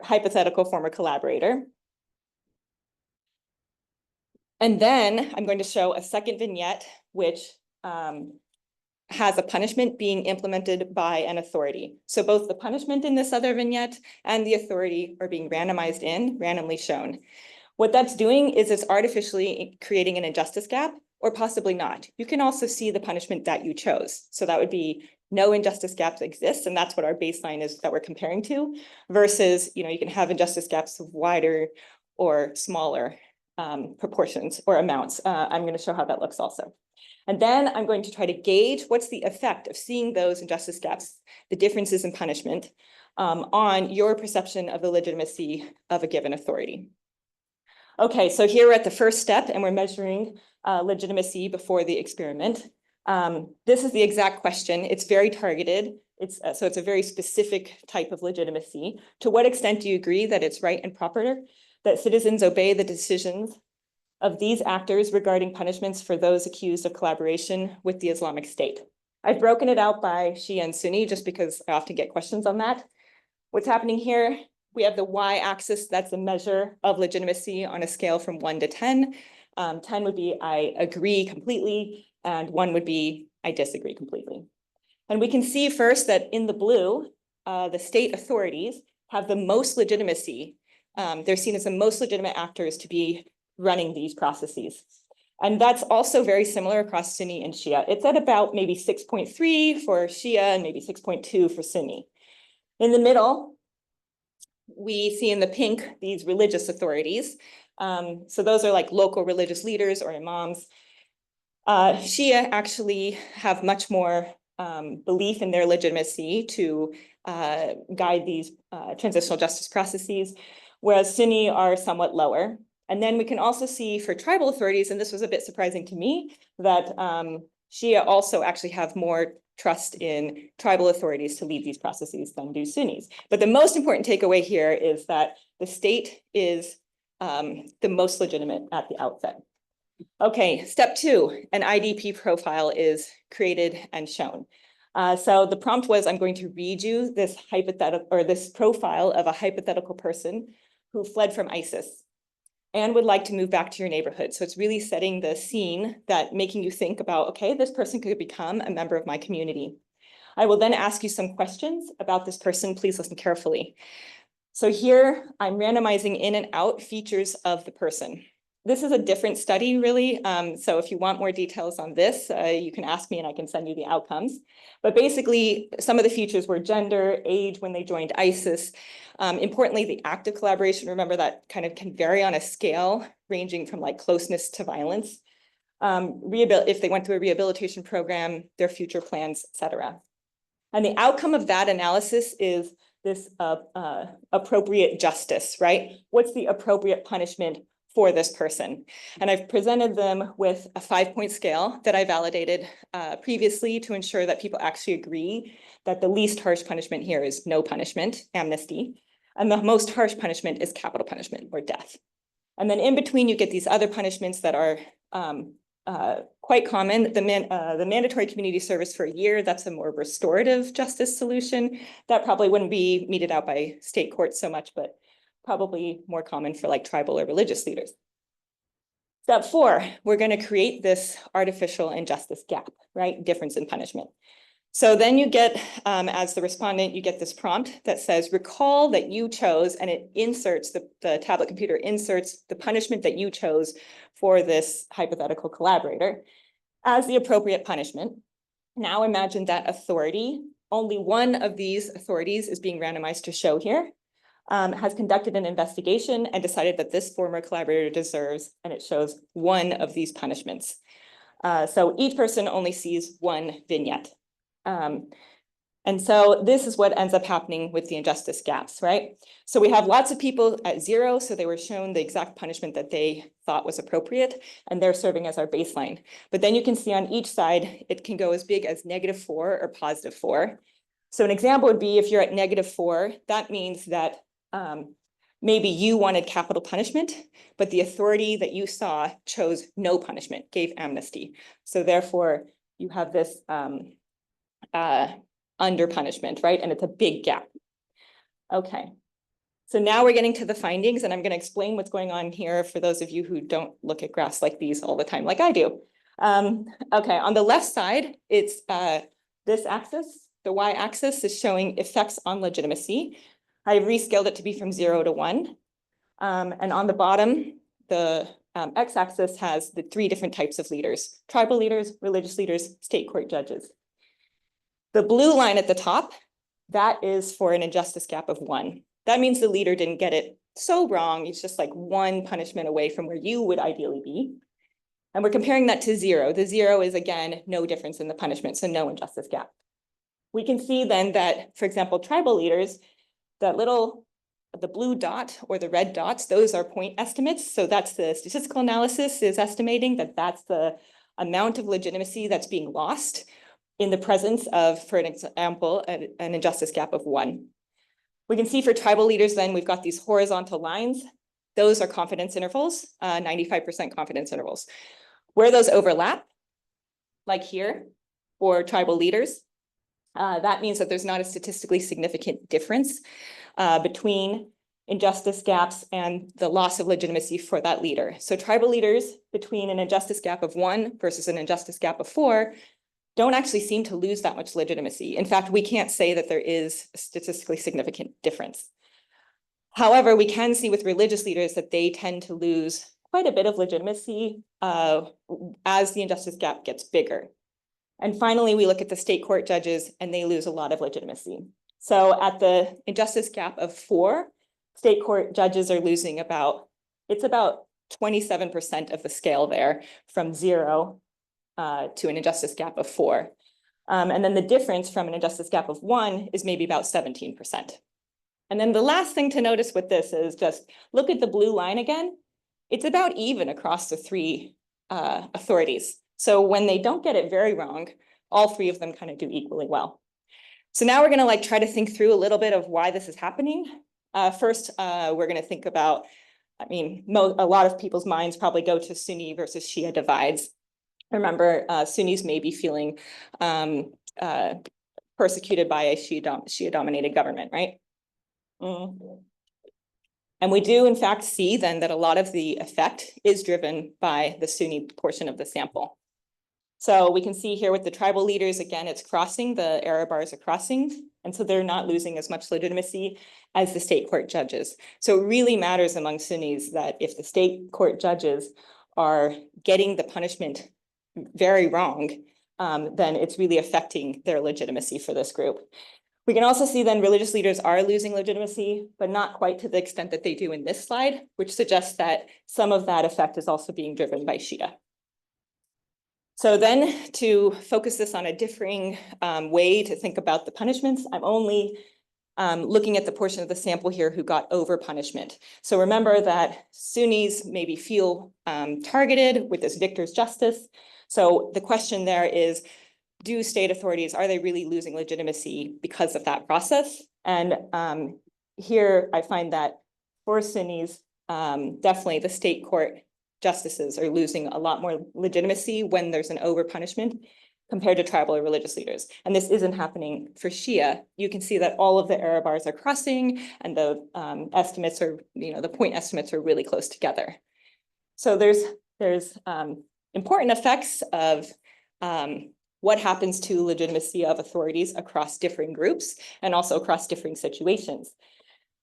hypothetical former collaborator? And then I'm going to show a second vignette, which has a punishment being implemented by an authority. So both the punishment in this other vignette and the authority are being randomly shown. What that's doing is it's artificially creating an injustice gap, or possibly not. You can also see the punishment that you chose. So that would be no injustice gaps exist, and that's what our baseline is that we're comparing to, versus, you can have injustice gaps of wider or smaller proportions or amounts. I'm going to show how that looks also. And then I'm going to try to gauge what's the effect of seeing those injustice gaps, the differences in punishment, on your perception of the legitimacy of a given authority. Okay, so here we're at the first step and we're measuring legitimacy before the experiment. This is the exact question. It's very targeted. So it's a very specific type of legitimacy. To what extent do you agree that it's right and proper that citizens obey the decisions of these actors regarding punishments for those accused of collaboration with the Islamic State? I've broken it out by Shia and Sunni just because I often get questions on that. What's happening here? We have the y-axis, that's a measure of legitimacy on a scale from 1 to 10. 10 would be I agree completely, and 1 would be I disagree completely. And we can see first that in the blue, the state authorities have the most legitimacy. They're seen as the most legitimate actors to be running these processes. And that's also very similar across Sunni and Shia. It's at about maybe 6.3 for Shia and maybe 6.2 for Sunni. In the middle, we see in the pink these religious authorities. So those are like local religious leaders or imams. Shia actually have much more belief in their legitimacy to guide these transitional justice processes, whereas Sunni are somewhat lower. And then we can also see for tribal authorities, and this was a bit surprising to me, that Shia also actually have more trust in tribal authorities to lead these processes than do Sunnis. But the most important takeaway here is that the state is the most legitimate at the outset. Okay, step 2, an IDP profile is created and shown. So the prompt was, I'm going to read you this hypothetical or this profile of a hypothetical person who fled from ISIS and would like to move back to your neighborhood. So it's really setting the scene, that making you think about, okay, this person could become a member of my community. I will then ask you some questions about this person. Please listen carefully. So here I'm randomizing in and out features of the person. This is a different study, really. So if you want more details on this, you can ask me and I can send you the outcomes. But basically, some of the features were gender, age when they joined ISIS. Importantly, the active collaboration, remember that kind of can vary on a scale ranging from like closeness to violence. If they went through a rehabilitation program, their future plans, et cetera. And the outcome of that analysis is this appropriate justice, right? What's the appropriate punishment for this person? And I've presented them with a 5-point scale that I validated previously to ensure that people actually agree that the least harsh punishment here is no punishment, amnesty, and the most harsh punishment is capital punishment or death. And then in between, you get these other punishments that are quite common. The mandatory community service for a year, that's a more restorative justice solution. That probably wouldn't be meted out by state courts so much, but probably more common for like tribal or religious leaders. Step 4, we're going to create this artificial injustice gap, right? Difference in punishment. So then you get, as the respondent, you get this prompt that says, recall that you chose, and it inserts, the tablet computer inserts the punishment that you chose for this hypothetical collaborator as the appropriate punishment. Now imagine that authority, only one of these authorities is being randomized to show here, has conducted an investigation and decided that this former collaborator deserves, and it shows one of these punishments. So each person only sees one vignette. And so this is what ends up happening with the injustice gaps, right? So we have lots of people at 0, so they were shown the exact punishment that they thought was appropriate, and they're serving as our baseline. But then you can see on each side, it can go as big as -4 or +4. So an example would be if you're at -4, that means that maybe you wanted capital punishment, but the authority that you saw chose no punishment, gave amnesty. So therefore, you have this under punishment, right? And it's a big gap. Okay. So now we're getting to the findings, and I'm going to explain what's going on here for those of you who don't look at graphs like these all the time, like I do. Okay, on the left side, it's this axis, the y-axis is showing effects on legitimacy. I rescaled it to be from 0 to 1. And on the bottom, the x-axis has the 3 different types of leaders: tribal leaders, religious leaders, state court judges. The blue line at the top, that is for an injustice gap of 1. That means the leader didn't get it so wrong. It's just like 1 punishment away from where you would ideally be. And we're comparing that to 0. The 0 is, again, no difference in the punishment, so no injustice gap. We can see then that, for example, tribal leaders, the blue dot or the red dots, those are point estimates. So that's the statistical analysis is estimating that that's the amount of legitimacy that's being lost in the presence of, for an example, an injustice gap of 1. We can see for tribal leaders, then we've got these horizontal lines. Those are confidence intervals, 95% confidence intervals. Where those overlap, like here, for tribal leaders, that means that there's not a statistically significant difference between injustice gaps and the loss of legitimacy for that leader. So tribal leaders, between an injustice gap of 1 versus an injustice gap of 4, don't actually seem to lose that much legitimacy. In fact, we can't say that there is a statistically significant difference. However, we can see with religious leaders that they tend to lose quite a bit of legitimacy as the injustice gap gets bigger. And finally, we look at the state court judges and they lose a lot of legitimacy. So at the injustice gap of 4, state court judges are losing about 27% of the scale there from 0 to an injustice gap of 4. And then the difference from an injustice gap of 1 is maybe about 17%. And then the last thing to notice with this is just look at the blue line again. It's about even across the 3 authorities. So when they don't get it very wrong, all 3 of them kind of do equally well. So now we're going to try to think through a little bit of why this is happening. First, we're going to think about, a lot of people's minds probably go to Sunni versus Shia divides. Remember, Sunnis may be feeling persecuted by a Shia-dominated government, right? And we do, in fact, see then that a lot of the effect is driven by the Sunni portion of the sample. So we can see here with the tribal leaders, again, it's crossing, the error bars are crossing, and so they're not losing as much legitimacy as the state court judges. So it really matters among Sunnis that if the state court judges are getting the punishment very wrong, then it's really affecting their legitimacy for this group. We can also see then religious leaders are losing legitimacy, but not quite to the extent that they do in this slide, which suggests that some of that effect is also being driven by Shia. So then to focus this on a differing way to think about the punishments, I'm only looking at the portion of the sample here who got over punishment. So remember that Sunnis maybe feel targeted with this victor's justice. So the question there is, do state authorities, are they really losing legitimacy because of that process? And here I find that for Sunnis, definitely the state court justices are losing a lot more legitimacy when there's an over punishment compared to tribal or religious leaders. And this isn't happening for Shia. You can see that all of the error bars are crossing and the estimates are, the point estimates are really close together. So there's important effects of what happens to legitimacy of authorities across different groups and also across different situations.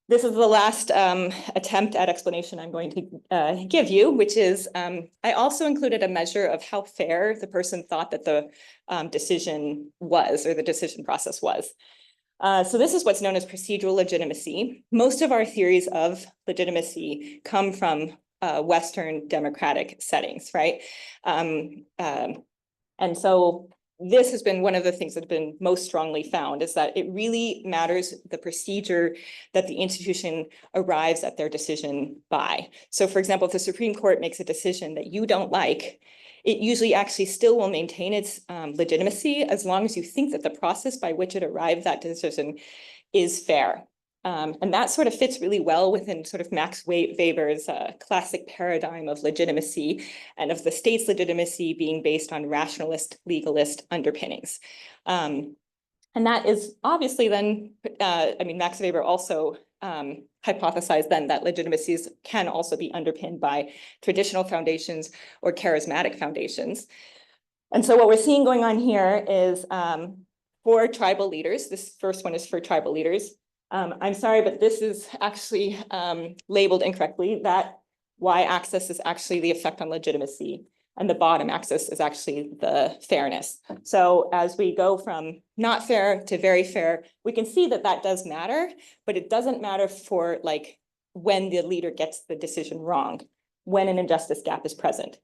This is the last attempt at explanation I'm going to give you, which is I also included a measure of how fair the person thought that the decision was, or the decision process was. So this is what's known as procedural legitimacy. Most of our theories of legitimacy come from Western democratic settings, right? And so this has been one of the things that have been most strongly found, is that it really matters the procedure that the institution arrives at their decision by. So for example, if the Supreme Court makes a decision that you don't like, it usually actually still will maintain its legitimacy as long as you think that the process by which it arrived at that decision is fair. And that sort of fits really well within sort of Max Weber's classic paradigm of legitimacy and of the state's legitimacy being based on rationalist, legalist underpinnings. And that is obviously then, Max Weber also hypothesized then that legitimacies can also be underpinned by traditional foundations or charismatic foundations. And so what we're seeing going on here is for tribal leaders, this first one is for tribal leaders. I'm sorry, but this is actually labeled incorrectly. That y-axis is actually the effect on legitimacy, and the bottom axis is actually the fairness. So as we go from not fair to very fair, we can see that that does matter, but it doesn't matter for when the leader gets the decision wrong, when an injustice gap is present.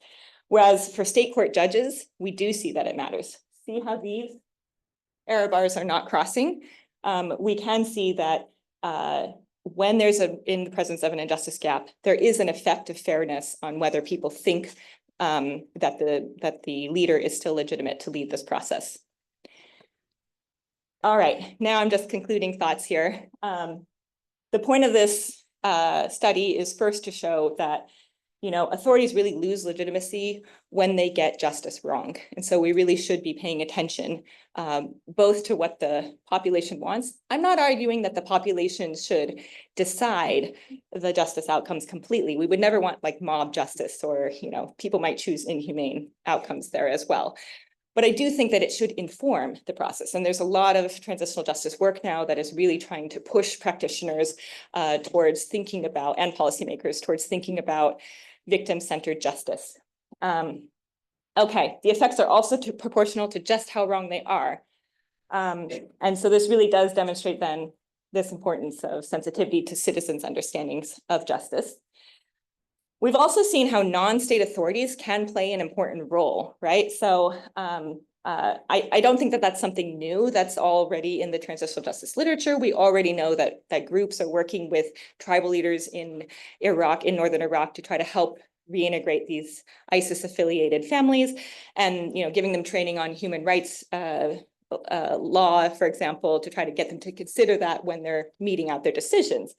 Whereas for state court judges, we do see that it matters. See how these error bars are not crossing? We can see that when there's in the presence of an injustice gap, there is an effect of fairness on whether people think that the leader is still legitimate to lead this process. All right, now I'm just concluding thoughts here. The point of this study is first to show that authorities really lose legitimacy when they get justice wrong. And so we really should be paying attention both to what the population wants. I'm not arguing that the population should decide the justice outcomes completely. We would never want mob justice, or people might choose inhumane outcomes there as well. But I do think that it should inform the process. And there's a lot of transitional justice work now that is really trying to push practitioners towards thinking about, and policymakers towards thinking about victim-centered justice. Okay, the effects are also proportional to just how wrong they are. And so this really does demonstrate then this importance of sensitivity to citizens' understandings of justice. We've also seen how non-state authorities can play an important role, right? So I don't think that that's something new. That's already in the transitional justice literature. We already know that groups are working with tribal leaders in Iraq, in northern Iraq, to try to help reintegrate these ISIS-affiliated families, and giving them training on human rights law, for example, to try to get them to consider that when they're meting out their decisions.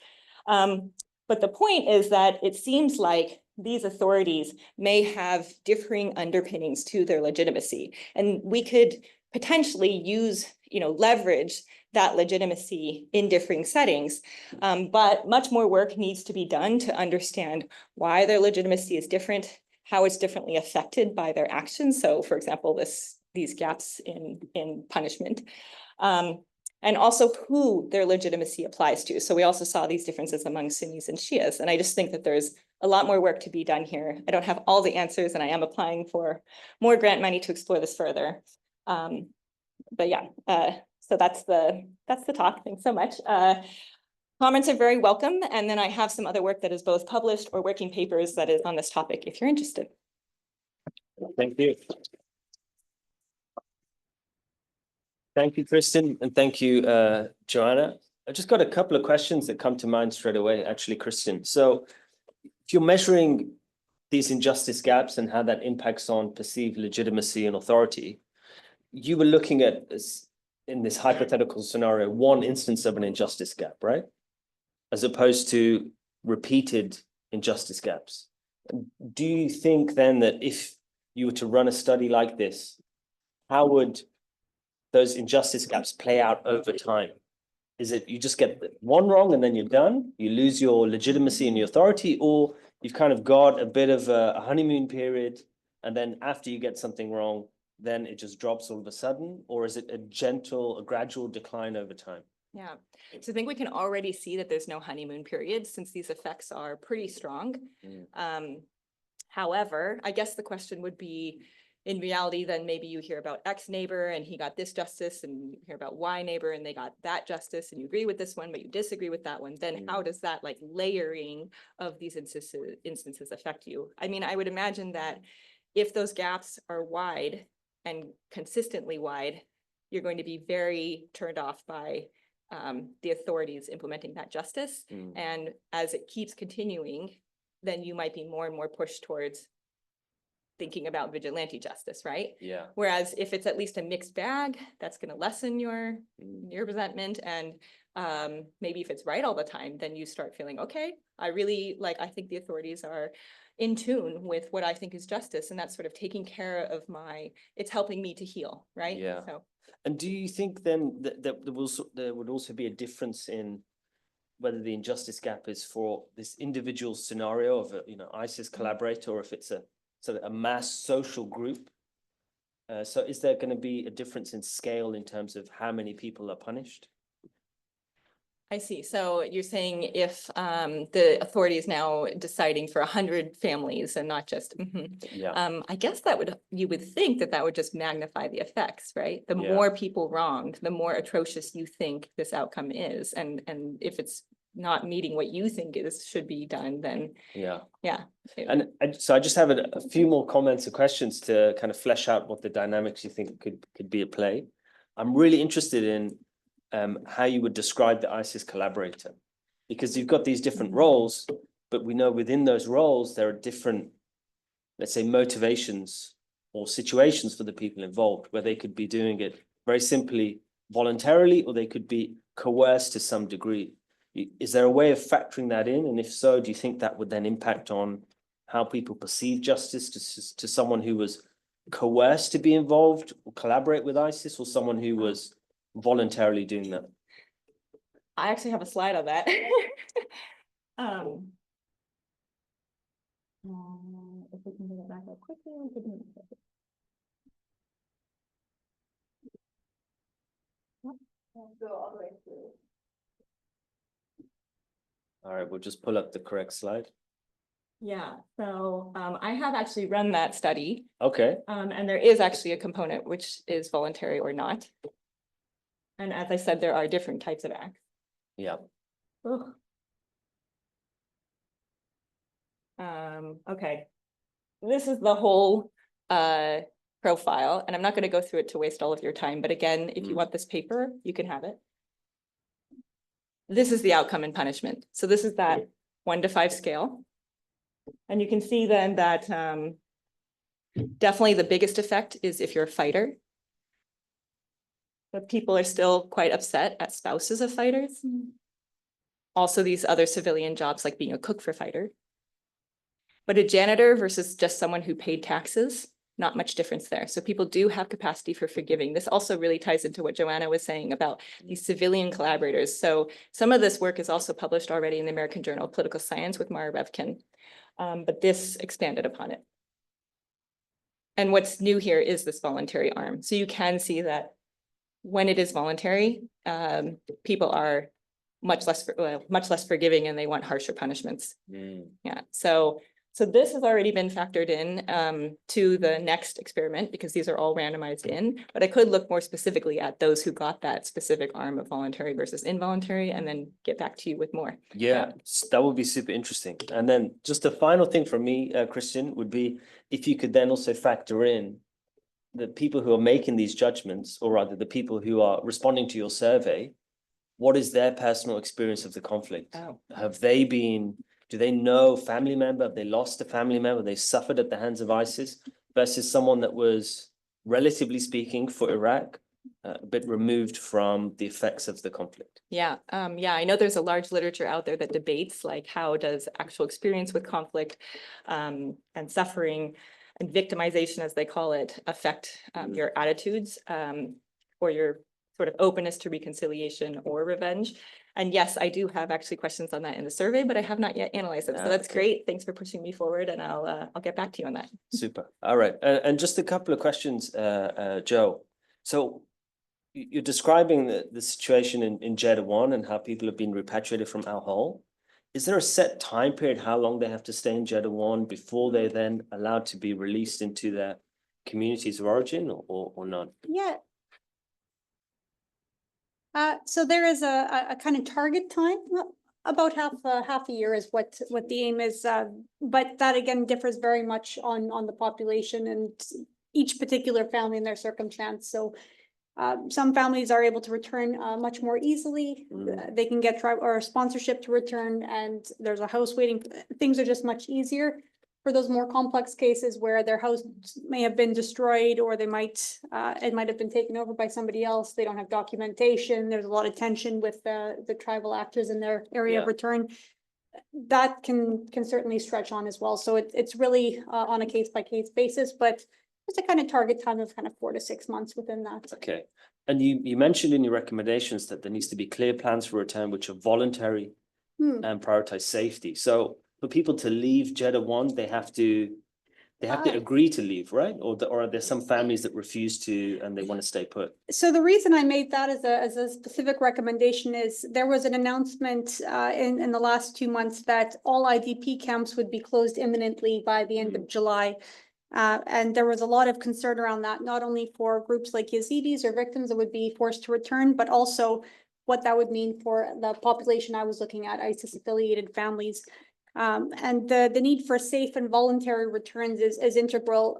But the point is that it seems like these authorities may have differing underpinnings to their legitimacy, and we could potentially use, leverage that legitimacy in differing settings. But much more work needs to be done to understand why their legitimacy is different, how it's differently affected by their actions. So, for example, these gaps in punishment. And also who their legitimacy applies to. So we also saw these differences among Sunnis and Shias. And I just think that there's a lot more work to be done here. I don't have all the answers, and I am applying for more grant money to explore this further. But yeah, so that's the talk. Thanks so much. Comments are very welcome. And then I have some other work that is both published or working papers that is on this topic if you're interested. Thank you. Thank you, Kristen, and thank you, Joanna. I just got a couple of questions that come to mind straight away, actually, Kristen. So if you're measuring these injustice gaps and how that impacts on perceived legitimacy and authority, you were looking at, in this hypothetical scenario, one instance of an injustice gap, right? As opposed to repeated injustice gaps. Do you think then that if you were to run a study like this, how would those injustice gaps play out over time? Is it you just get one wrong and then you're done? You lose your legitimacy and your authority, or you've kind of got a bit of a honeymoon period, and then after you get something wrong, then it just drops all of a sudden? Or is it a gradual decline over time? Yeah, so I think we can already see that there's no honeymoon period since these effects are pretty strong. However, I guess the question would be, in reality, then maybe you hear about X neighbor and he got this justice, and you hear about Y neighbor and they got that justice, and you agree with this one, but you disagree with that one. Then how does that layering of these instances affect you? I mean, I would imagine that if those gaps are wide and consistently wide, you're going to be very turned off by the authorities implementing that justice. And as it keeps continuing, then you might be more and more pushed towards thinking about vigilante justice, right? Yeah. Whereas if it's at least a mixed bag, that's going to lessen your resentment. And maybe if it's right all the time, then you start feeling, okay, I think the authorities are in tune with what I think is justice, and that's sort of taking care of it's helping me to heal, right? Yeah. So. And do you think then that there would also be a difference in whether the injustice gap is for this individual scenario of a ISIS collaborator, or if it's a mass social group? So is there going to be a difference in scale in terms of how many people are punished? I see. So you're saying if the authority is now deciding for 100 families and not just, Yeah. I guess you would think that would just magnify the effects, right? The more people wronged, the more atrocious you think this outcome is. And if it's not meeting what you think should be done, then yeah. And so I just have a few more comments or questions to kind of flesh out what the dynamics you think could be at play. I'm really interested in how you would describe the ISIS collaborator, because you've got these different roles, but we know within those roles there are different, let's say, motivations or situations for the people involved, where they could be doing it very simply voluntarily, or they could be coerced to some degree. Is there a way of factoring that in? And if so, do you think that would then impact on how people perceive justice to someone who was coerced to be involved or collaborate with ISIS, or someone who was voluntarily doing that? I actually have a slide on that. If we can get it back up quickly. we'll just pull up the correct slide. Yeah, so I have actually run that study, Okay, and there is actually a component which is voluntary or not. And as I said, there are different types of acts. yeah, Ugh. Okay. This is the whole profile, and I'm not going to go through it to waste all of your time, but again, if you want this paper, you can have it. This is the outcome and punishment. So this is that 1 to 5 scale. And you can see then that definitely the biggest effect is if you're a fighter. But people are still quite upset at spouses of fighters. Also, these other civilian jobs like being a cook for fighter. But a janitor versus just someone who paid taxes, not much difference there. So people do have capacity for forgiving. This also really ties into what Joanna was saying about these civilian collaborators. So some of this work is also published already in the American Journal of Political Science with Mara Revkin, but this expanded upon it. And what's new here is this voluntary arm. So you can see that when it is voluntary, people are much less forgiving, and they want harsher punishments. Yeah, so this has already been factored in to the next experiment, because these are all randomized in, but I could look more specifically at those who got that specific arm of voluntary versus involuntary, and then get back to you with more. yeah, that would be super interesting. And then just the final thing from me, Kristen, would be if you could then also factor in the people who are making these judgments, or rather the people who are responding to your survey, what is their personal experience of the conflict? Oh. Do they know a family member? Have they lost a family member? They suffered at the hands of ISIS versus someone that was, relatively speaking, for Iraq, a bit removed from the effects of the conflict. Yeah, I know there's a large literature out there that debates like how does actual experience with conflict and suffering and victimization, as they call it, affect your attitudes or your sort of openness to reconciliation or revenge. And yes, I do have actually questions on that in the survey, but I have not yet analyzed it. So that's great. Thanks for pushing me forward, and I'll get back to you on that. Super. All right. And just a couple of questions, Joe. So you're describing the situation in Jeddah 1 and how people have been repatriated from Al Hol. Is there a set time period how long they have to stay in Jeddah 1 before they're then allowed to be released into their communities of origin, or not? Yeah. So there is a kind of target time, about half a year is what the aim is. But that again differs very much on the population and each particular family and their circumstance. So some families are able to return much more easily. They can get or sponsorship to return, and there's a house waiting. Things are just much easier. For those more complex cases where their house may have been destroyed, or they it might have been taken over by somebody else, they don't have documentation, there's a lot of tension with the tribal actors in their area of return, that can certainly stretch on as well. So it's really on a case-by-case basis, but it's a kind of target time of kind of 4 to 6 months within that. Okay. And you mentioned in your recommendations that there needs to be clear plans for return, which are voluntary and prioritize safety. So for people to leave Jeddah 1, they have to agree to leave, right? Or are there some families that refuse to and they want to stay put? So the reason I made that as a specific recommendation is there was an announcement in the last 2 months that all IDP camps would be closed imminently by the end of July. And there was a lot of concern around that, not only for groups like Yazidis or victims that would be forced to return, but also what that would mean for the population I was looking at, ISIS-affiliated families. And the need for safe and voluntary returns is integral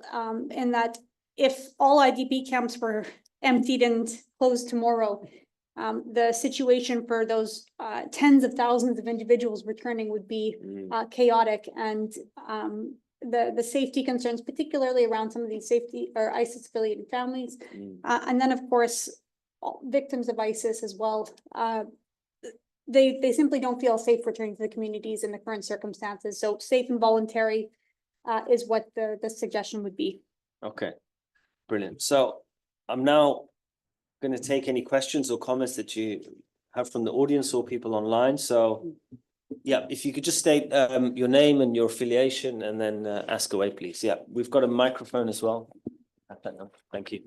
in that if all IDP camps were emptied and closed tomorrow, the situation for those tens of thousands of individuals returning would be chaotic, and the safety concerns, particularly around some of these safety or ISIS-affiliated families, and then of course victims of ISIS as well. They simply don't feel safe returning to the communities in the current circumstances. So safe and voluntary is what the suggestion would be. Okay, brilliant. So I'm now going to take any questions or comments that you have from the audience or people online. So yeah, if you could just state your name and your affiliation and then ask away, please. Yeah, we've got a microphone as well. Thank you.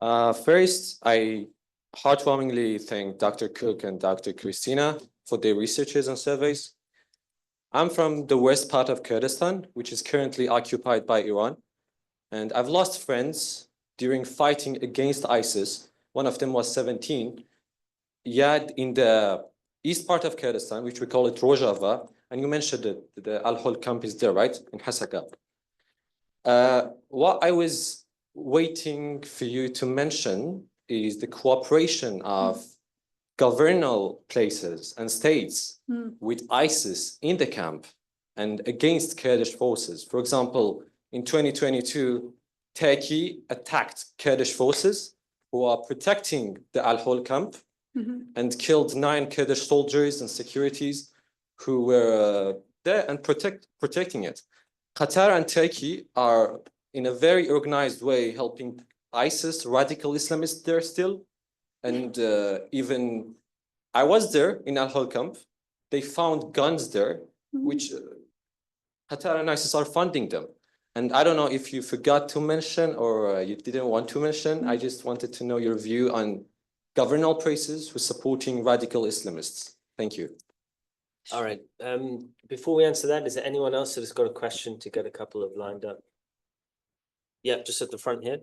First, I heartwarmingly thank Dr. Cook and Dr. Christina for their researches and surveys. I'm from the west part of Kurdistan, which is currently occupied by Iran. And I've lost friends during fighting against ISIS. One of them was 17. Yet in the east part of Kurdistan, which we call it Rojava, and you mentioned that the Al-Hol camp is there, right? In Hasaka. What I was waiting for you to mention is the cooperation of governmental places and states with ISIS in the camp and against Kurdish forces. For example, in 2022, Turkey attacked Kurdish forces who are protecting the Al-Hol camp and killed 9 Kurdish soldiers and securities who were there and protecting it. Qatar and Turkey are in a very organized way helping ISIS, radical Islamists there still. And even I was there in Al-Hol camp. They found guns there, which Qatar and ISIS are funding them. And I don't know if you forgot to mention or you didn't want to mention. I just wanted to know your view on governmental places who are supporting radical Islamists. Thank you. All right. Before we answer that, is there anyone else that has got a question to get a couple of lined up? Yeah, just at the front here.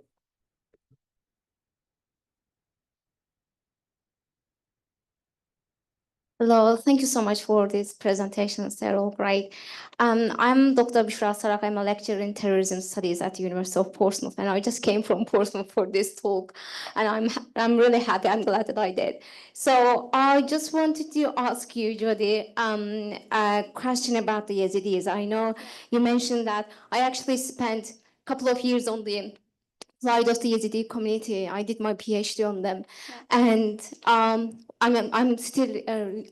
Hello, thank you so much for this presentation. They're all great. I'm Dr. Bishra Sarak. I'm a lecturer in terrorism studies at the University of Portsmouth, and I just came from Portsmouth for this talk, and I'm really happy. I'm glad that I did. So I just wanted to ask you, Jody, a question about the Yazidis. I know you mentioned that I actually spent a couple of years on the side of the Yazidi community. I did my PhD on them, and I'm still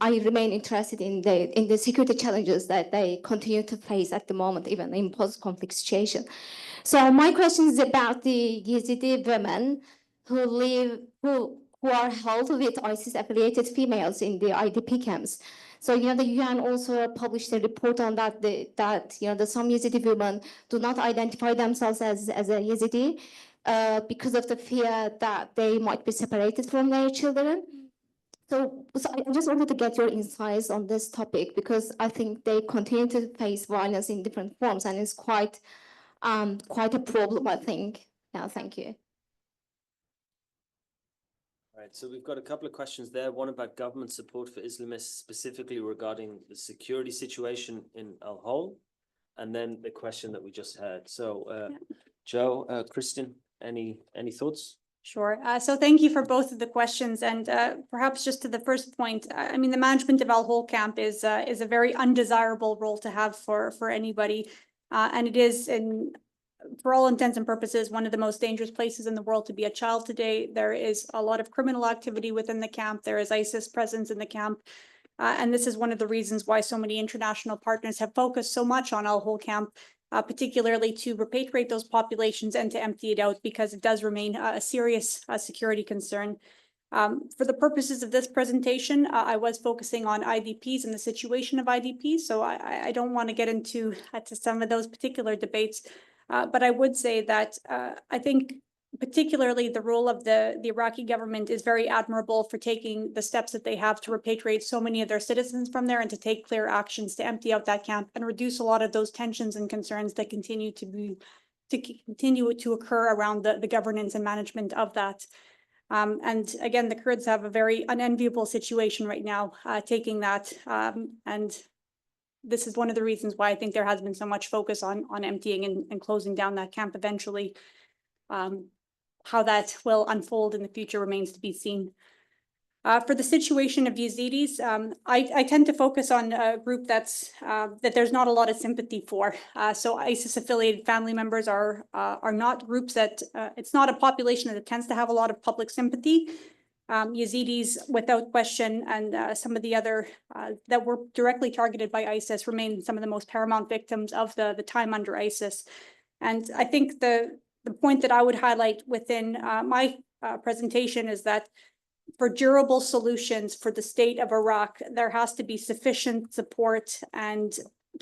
I remain interested in the security challenges that they continue to face at the moment, even in post-conflict situation. So my question is about the Yazidi women who are held with ISIS-affiliated females in the IDP camps. So the UN also published a report on that some Yazidi women do not identify themselves as a Yazidi because of the fear that they might be separated from their children. So I just wanted to get your insights on this topic because I think they continue to face violence in different forms, and it's quite a problem, I think. Yeah, thank you. All right, so we've got a couple of questions there. One about government support for Islamists, specifically regarding the security situation in Al-Hol, and then the question that we just had. So, Joe, Kristen, any thoughts? Sure. So thank you for both of the questions. And perhaps just to the first point, I mean, the management of Al-Hol camp is a very undesirable role to have for anybody. And it is, for all intents and purposes, one of the most dangerous places in the world to be a child today. There is a lot of criminal activity within the camp. There is ISIS presence in the camp. And this is one of the reasons why so many international partners have focused so much on Al-Hol camp, particularly to repatriate those populations and to empty it out, because it does remain a serious security concern. For the purposes of this presentation, I was focusing on IDPs and the situation of IDPs, so I don't want to get into some of those particular debates, but I would say that I think particularly the role of the Iraqi government is very admirable for taking the steps that they have to repatriate so many of their citizens from there and to take clear actions to empty out that camp and reduce a lot of those tensions and concerns that continue to occur around the governance and management of that. And again, the Kurds have a very unenviable situation right now, taking that. And this is one of the reasons why I think there has been so much focus on emptying and closing down that camp eventually. How that will unfold in the future remains to be seen. For the situation of Yazidis, I tend to focus on a group that there's not a lot of sympathy for. So ISIS-affiliated family members are not groups that, it's not a population that tends to have a lot of public sympathy. Yazidis, without question, and some of the other that were directly targeted by ISIS remain some of the most paramount victims of the time under ISIS. And I think the point that I would highlight within my presentation is that for durable solutions for the state of Iraq, there has to be sufficient support and,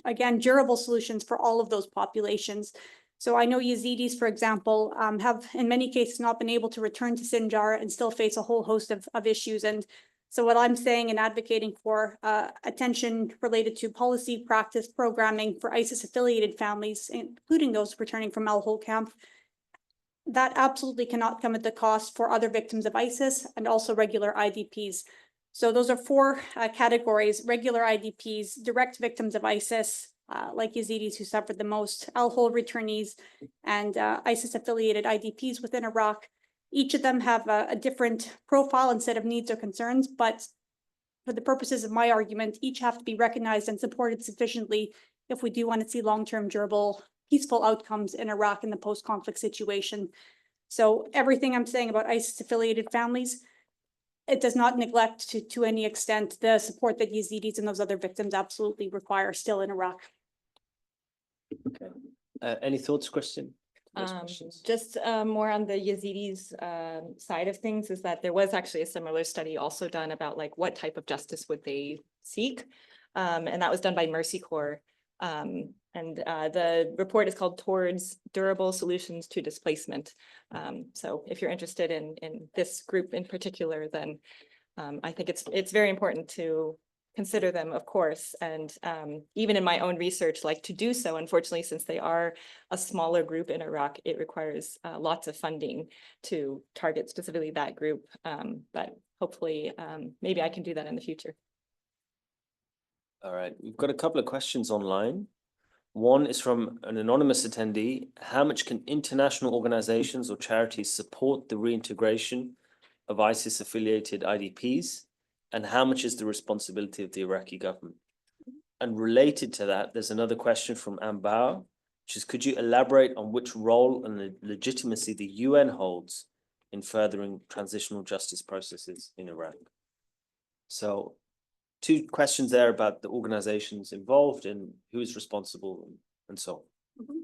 again, durable solutions for all of those populations. So I know Yazidis, for example, have in many cases not been able to return to Sinjar and still face a whole host of issues. And so what I'm saying and advocating for attention related to policy, practice, programming for ISIS-affiliated families, including those returning from Al Hol camp, that absolutely cannot come at the cost for other victims of ISIS and also regular IDPs. So those are four categories: regular IDPs, direct victims of ISIS, like Yazidis who suffered the most, Al Hol returnees, and ISIS-affiliated IDPs within Iraq. Each of them have a different profile and set of needs or concerns, but for the purposes of my argument, each have to be recognized and supported sufficiently if we do want to see long-term, durable, peaceful outcomes in Iraq in the post-conflict situation. So everything I'm saying about ISIS-affiliated families, it does not neglect to any extent the support that Yazidis and those other victims absolutely require still in Iraq. Okay. Any thoughts, Kristen? Those questions? Just more on the Yazidis side of things is that there was actually a similar study also done about like what type of justice would they seek. And that was done by Mercy Corps. And the report is called Towards Durable Solutions to Displacement. So if you're interested in this group in particular, then I think it's very important to consider them, of course, and even in my own research, like to do so, unfortunately, since they are a smaller group in Iraq, it requires lots of funding to target specifically that group. But hopefully, maybe I can do that in the future. All right, we've got a couple of questions online. One is from an anonymous attendee. How much can international organizations or charities support the reintegration of ISIS-affiliated IDPs? And how much is the responsibility of the Iraqi government? And related to that, there's another question from Ambao, which is, could you elaborate on which role and the legitimacy the UN holds in furthering transitional justice processes in Iraq? So two questions there about the organizations involved and who is responsible and so on. Mm-hmm.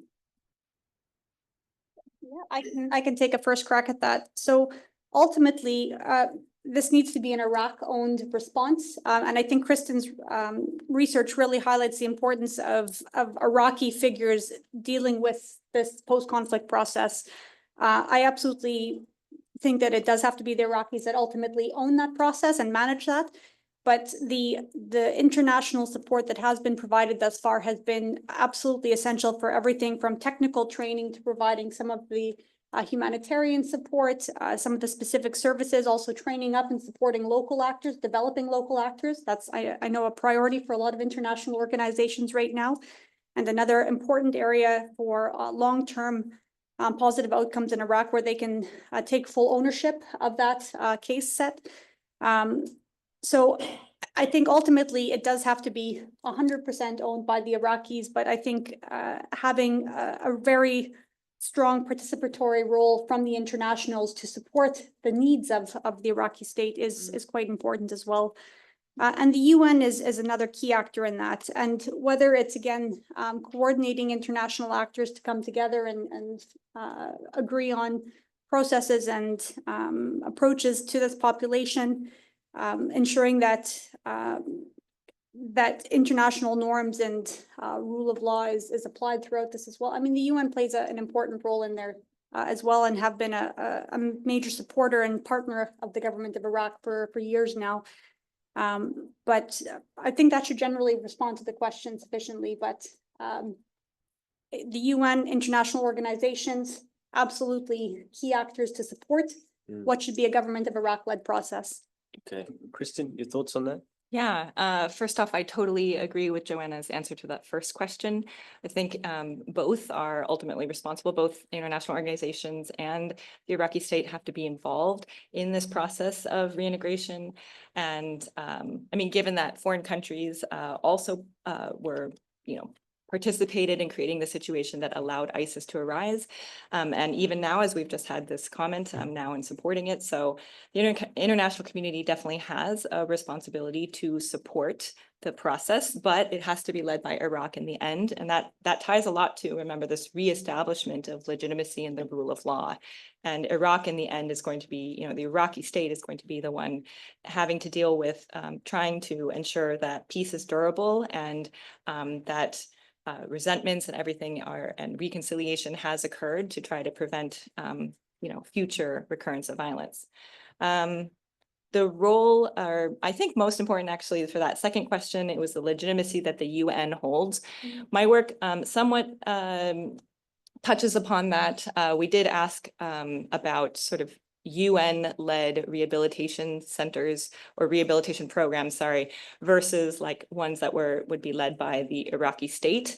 Yeah, I can take a first crack at that. So ultimately, this needs to be an Iraq-owned response. And I think Kristen's research really highlights the importance of Iraqi figures dealing with this post-conflict process. I absolutely think that it does have to be the Iraqis that ultimately own that process and manage that. But the international support that has been provided thus far has been absolutely essential for everything from technical training to providing some of the humanitarian support, some of the specific services, also training up and supporting local actors, developing local actors. That's, I know, a priority for a lot of international organizations right now. And another important area for long-term positive outcomes in Iraq where they can take full ownership of that case set. So I think ultimately it does have to be 100% owned by the Iraqis, but I think having a very strong participatory role from the internationals to support the needs of the Iraqi state is quite important as well. And the UN is another key actor in that. And whether it's, again, coordinating international actors to come together and agree on processes and approaches to this population, ensuring that that international norms and rule of law is applied throughout this as well. I mean, the UN plays an important role in there as well, and have been a major supporter and partner of the government of Iraq for years now. But I think that should generally respond to the question sufficiently. But the UN, international organizations, absolutely key actors to support what should be a government of Iraq-led process. Okay, Kristen, your thoughts on that? Yeah, first off, I totally agree with Joanna's answer to that first question. I think both are ultimately responsible. Both international organizations and the Iraqi state have to be involved in this process of reintegration. And I mean, given that foreign countries also were, participated in creating the situation that allowed ISIS to arise. And even now, as we've just had this comment, I'm now in supporting it. So the international community definitely has a responsibility to support the process, but it has to be led by Iraq in the end. And that ties a lot to, remember, this reestablishment of legitimacy and the rule of law. And Iraq in the end is going to be, the Iraqi state is going to be the one having to deal with trying to ensure that peace is durable and that resentments and everything and reconciliation has occurred to try to prevent, future recurrence of violence. The role, or I think most important actually for that second question, it was the legitimacy that the UN holds. My work somewhat touches upon that. We did ask about sort of UN-led rehabilitation centers or rehabilitation programs, versus like ones that would be led by the Iraqi state.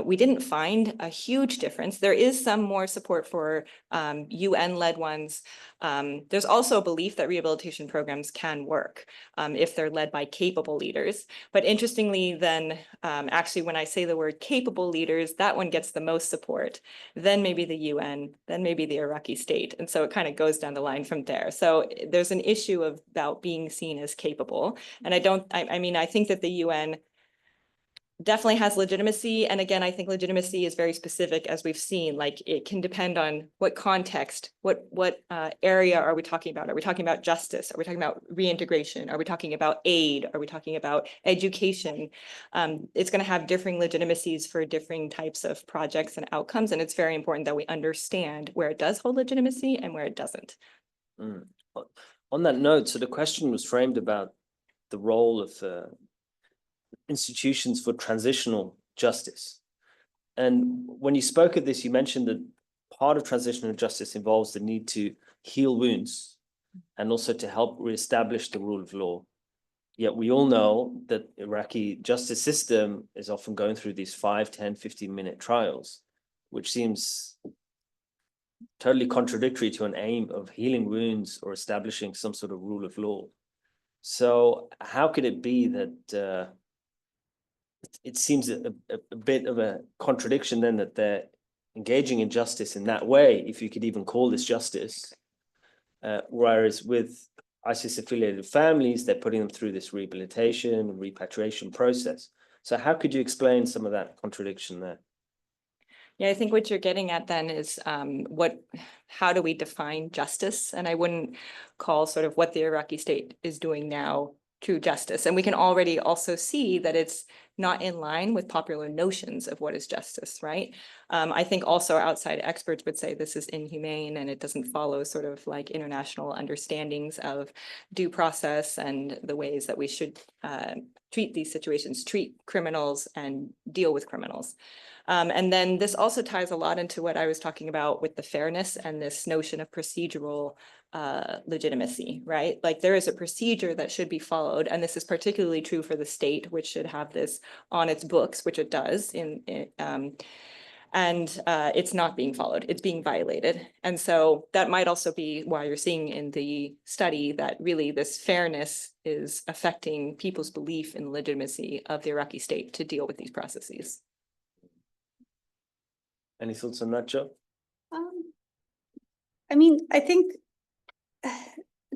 We didn't find a huge difference. There is some more support for UN-led ones. There's also a belief that rehabilitation programs can work if they're led by capable leaders. But interestingly, then actually, when I say the word capable leaders, that one gets the most support. Then maybe the UN, then maybe the Iraqi state. And so it kind of goes down the line from there. So there's an issue about being seen as capable. And I think that the UN definitely has legitimacy. And again, I think legitimacy is very specific, as we've seen. Like, it can depend on what context, what area are we talking about? Are we talking about justice? Are we talking about reintegration? Are we talking about aid? Are we talking about education? It's going to have differing legitimacies for different types of projects and outcomes. And it's very important that we understand where it does hold legitimacy and where it doesn't. On that note, so the question was framed about the role of institutions for transitional justice. And when you spoke of this, you mentioned that part of transitional justice involves the need to heal wounds and also to help reestablish the rule of law. Yet we all know that Iraqi justice system is often going through these 5, 10, 15-minute trials, which seems totally contradictory to an aim of healing wounds or establishing some sort of rule of law. So how could it be that it seems a bit of a contradiction then that they're engaging in justice in that way, if you could even call this justice, whereas with ISIS-affiliated families, they're putting them through this rehabilitation and repatriation process. So how could you explain some of that contradiction there? Yeah, I think what you're getting at then is how do we define justice? And I wouldn't call sort of what the Iraqi state is doing now true justice. And we can already also see that it's not in line with popular notions of what is justice, right? I think also outside experts would say this is inhumane and it doesn't follow sort of like international understandings of due process and the ways that we should treat these situations, treat criminals and deal with criminals. And then this also ties a lot into what I was talking about with the fairness and this notion of procedural legitimacy, right? Like, there is a procedure that should be followed, and this is particularly true for the state, which should have this on its books, which it does, and it's not being followed, it's being violated. And so that might also be why you're seeing in the study that really this fairness is affecting people's belief in the legitimacy of the Iraqi state to deal with these processes. Any thoughts on that, Joe? I think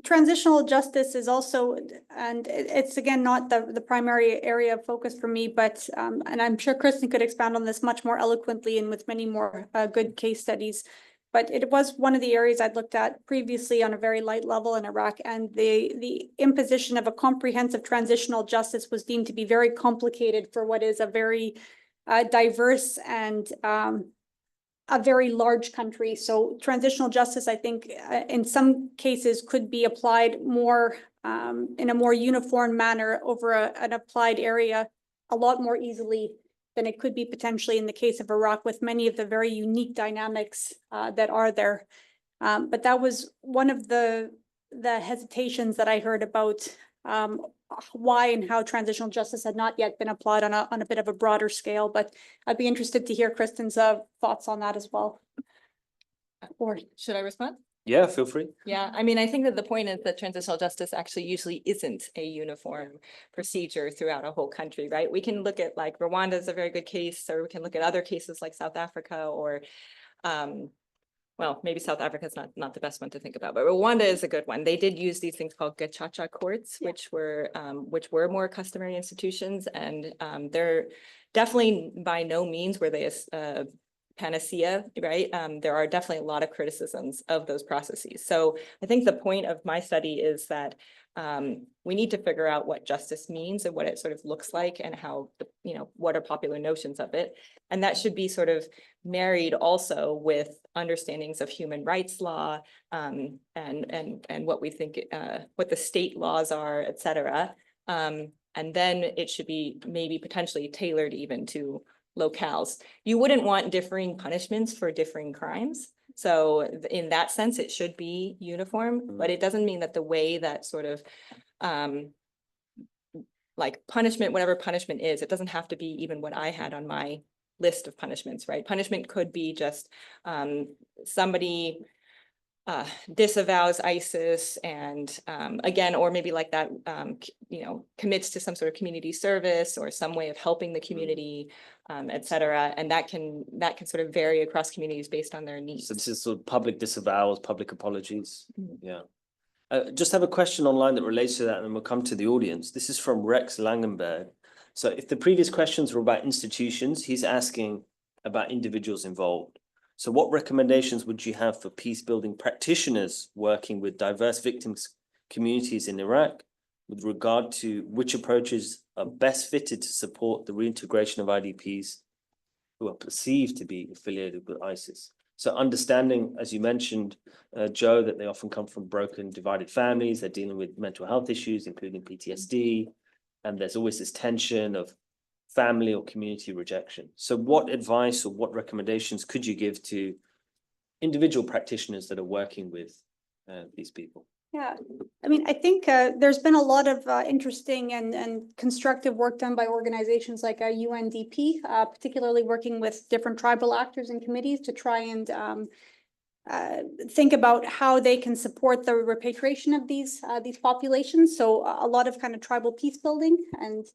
transitional justice is also, and it's again not the primary area of focus for me, but and I'm sure Kristen could expand on this much more eloquently and with many more good case studies. But it was one of the areas I'd looked at previously on a very light level in Iraq, and the imposition of a comprehensive transitional justice was deemed to be very complicated for what is a very diverse and a very large country. So transitional justice, I think, in some cases could be applied more in a more uniform manner over an applied area a lot more easily than it could be potentially in the case of Iraq, with many of the very unique dynamics that are there. But that was one of the hesitations that I heard about why and how transitional justice had not yet been applied on a bit of a broader scale. But I'd be interested to hear Kristen's thoughts on that as well. Or should I respond? Yeah, feel free. Yeah, I think that the point is that transitional justice actually usually isn't a uniform procedure throughout a whole country, right? We can look at like Rwanda is a very good case, or we can look at other cases like South Africa, or well, maybe South Africa is not the best one to think about, but Rwanda is a good one. They did use these things called gacaca courts, which were more customary institutions, and they're definitely by no means were they panacea, right? There are definitely a lot of criticisms of those processes. So I think the point of my study is that we need to figure out what justice means and what it sort of looks like and how, what are popular notions of it. And that should be sort of married also with understandings of human rights law and what we think, what the state laws are, et cetera. And then it should be maybe potentially tailored even to locales. You wouldn't want differing punishments for differing crimes. So in that sense, it should be uniform, but it doesn't mean that the way that sort of like punishment, whatever punishment is, it doesn't have to be even what I had on my list of punishments, right? Punishment could be just somebody disavows ISIS and again, or maybe like that, commits to some sort of community service or some way of helping the community, et cetera. And that can sort of vary across communities based on their needs. So this is sort of public disavowals, public apologies. Yeah. Just have a question online that relates to that, and then we'll come to the audience. This is from Rex Langenberg. So if the previous questions were about institutions, he's asking about individuals involved. So what recommendations would you have for peace building practitioners working with diverse victims communities in Iraq with regard to which approaches are best fitted to support the reintegration of IDPs who are perceived to be affiliated with ISIS? So understanding, as you mentioned, Joe, that they often come from broken, divided families, they're dealing with mental health issues, including PTSD, and there's always this tension of family or community rejection. So what advice or what recommendations could you give to individual practitioners that are working with these people? Yeah, I mean, I think there's been a lot of interesting and constructive work done by organizations like UNDP, particularly working with different tribal actors and committees to try and think about how they can support the repatriation of these populations. So a lot of kind of tribal peace building. And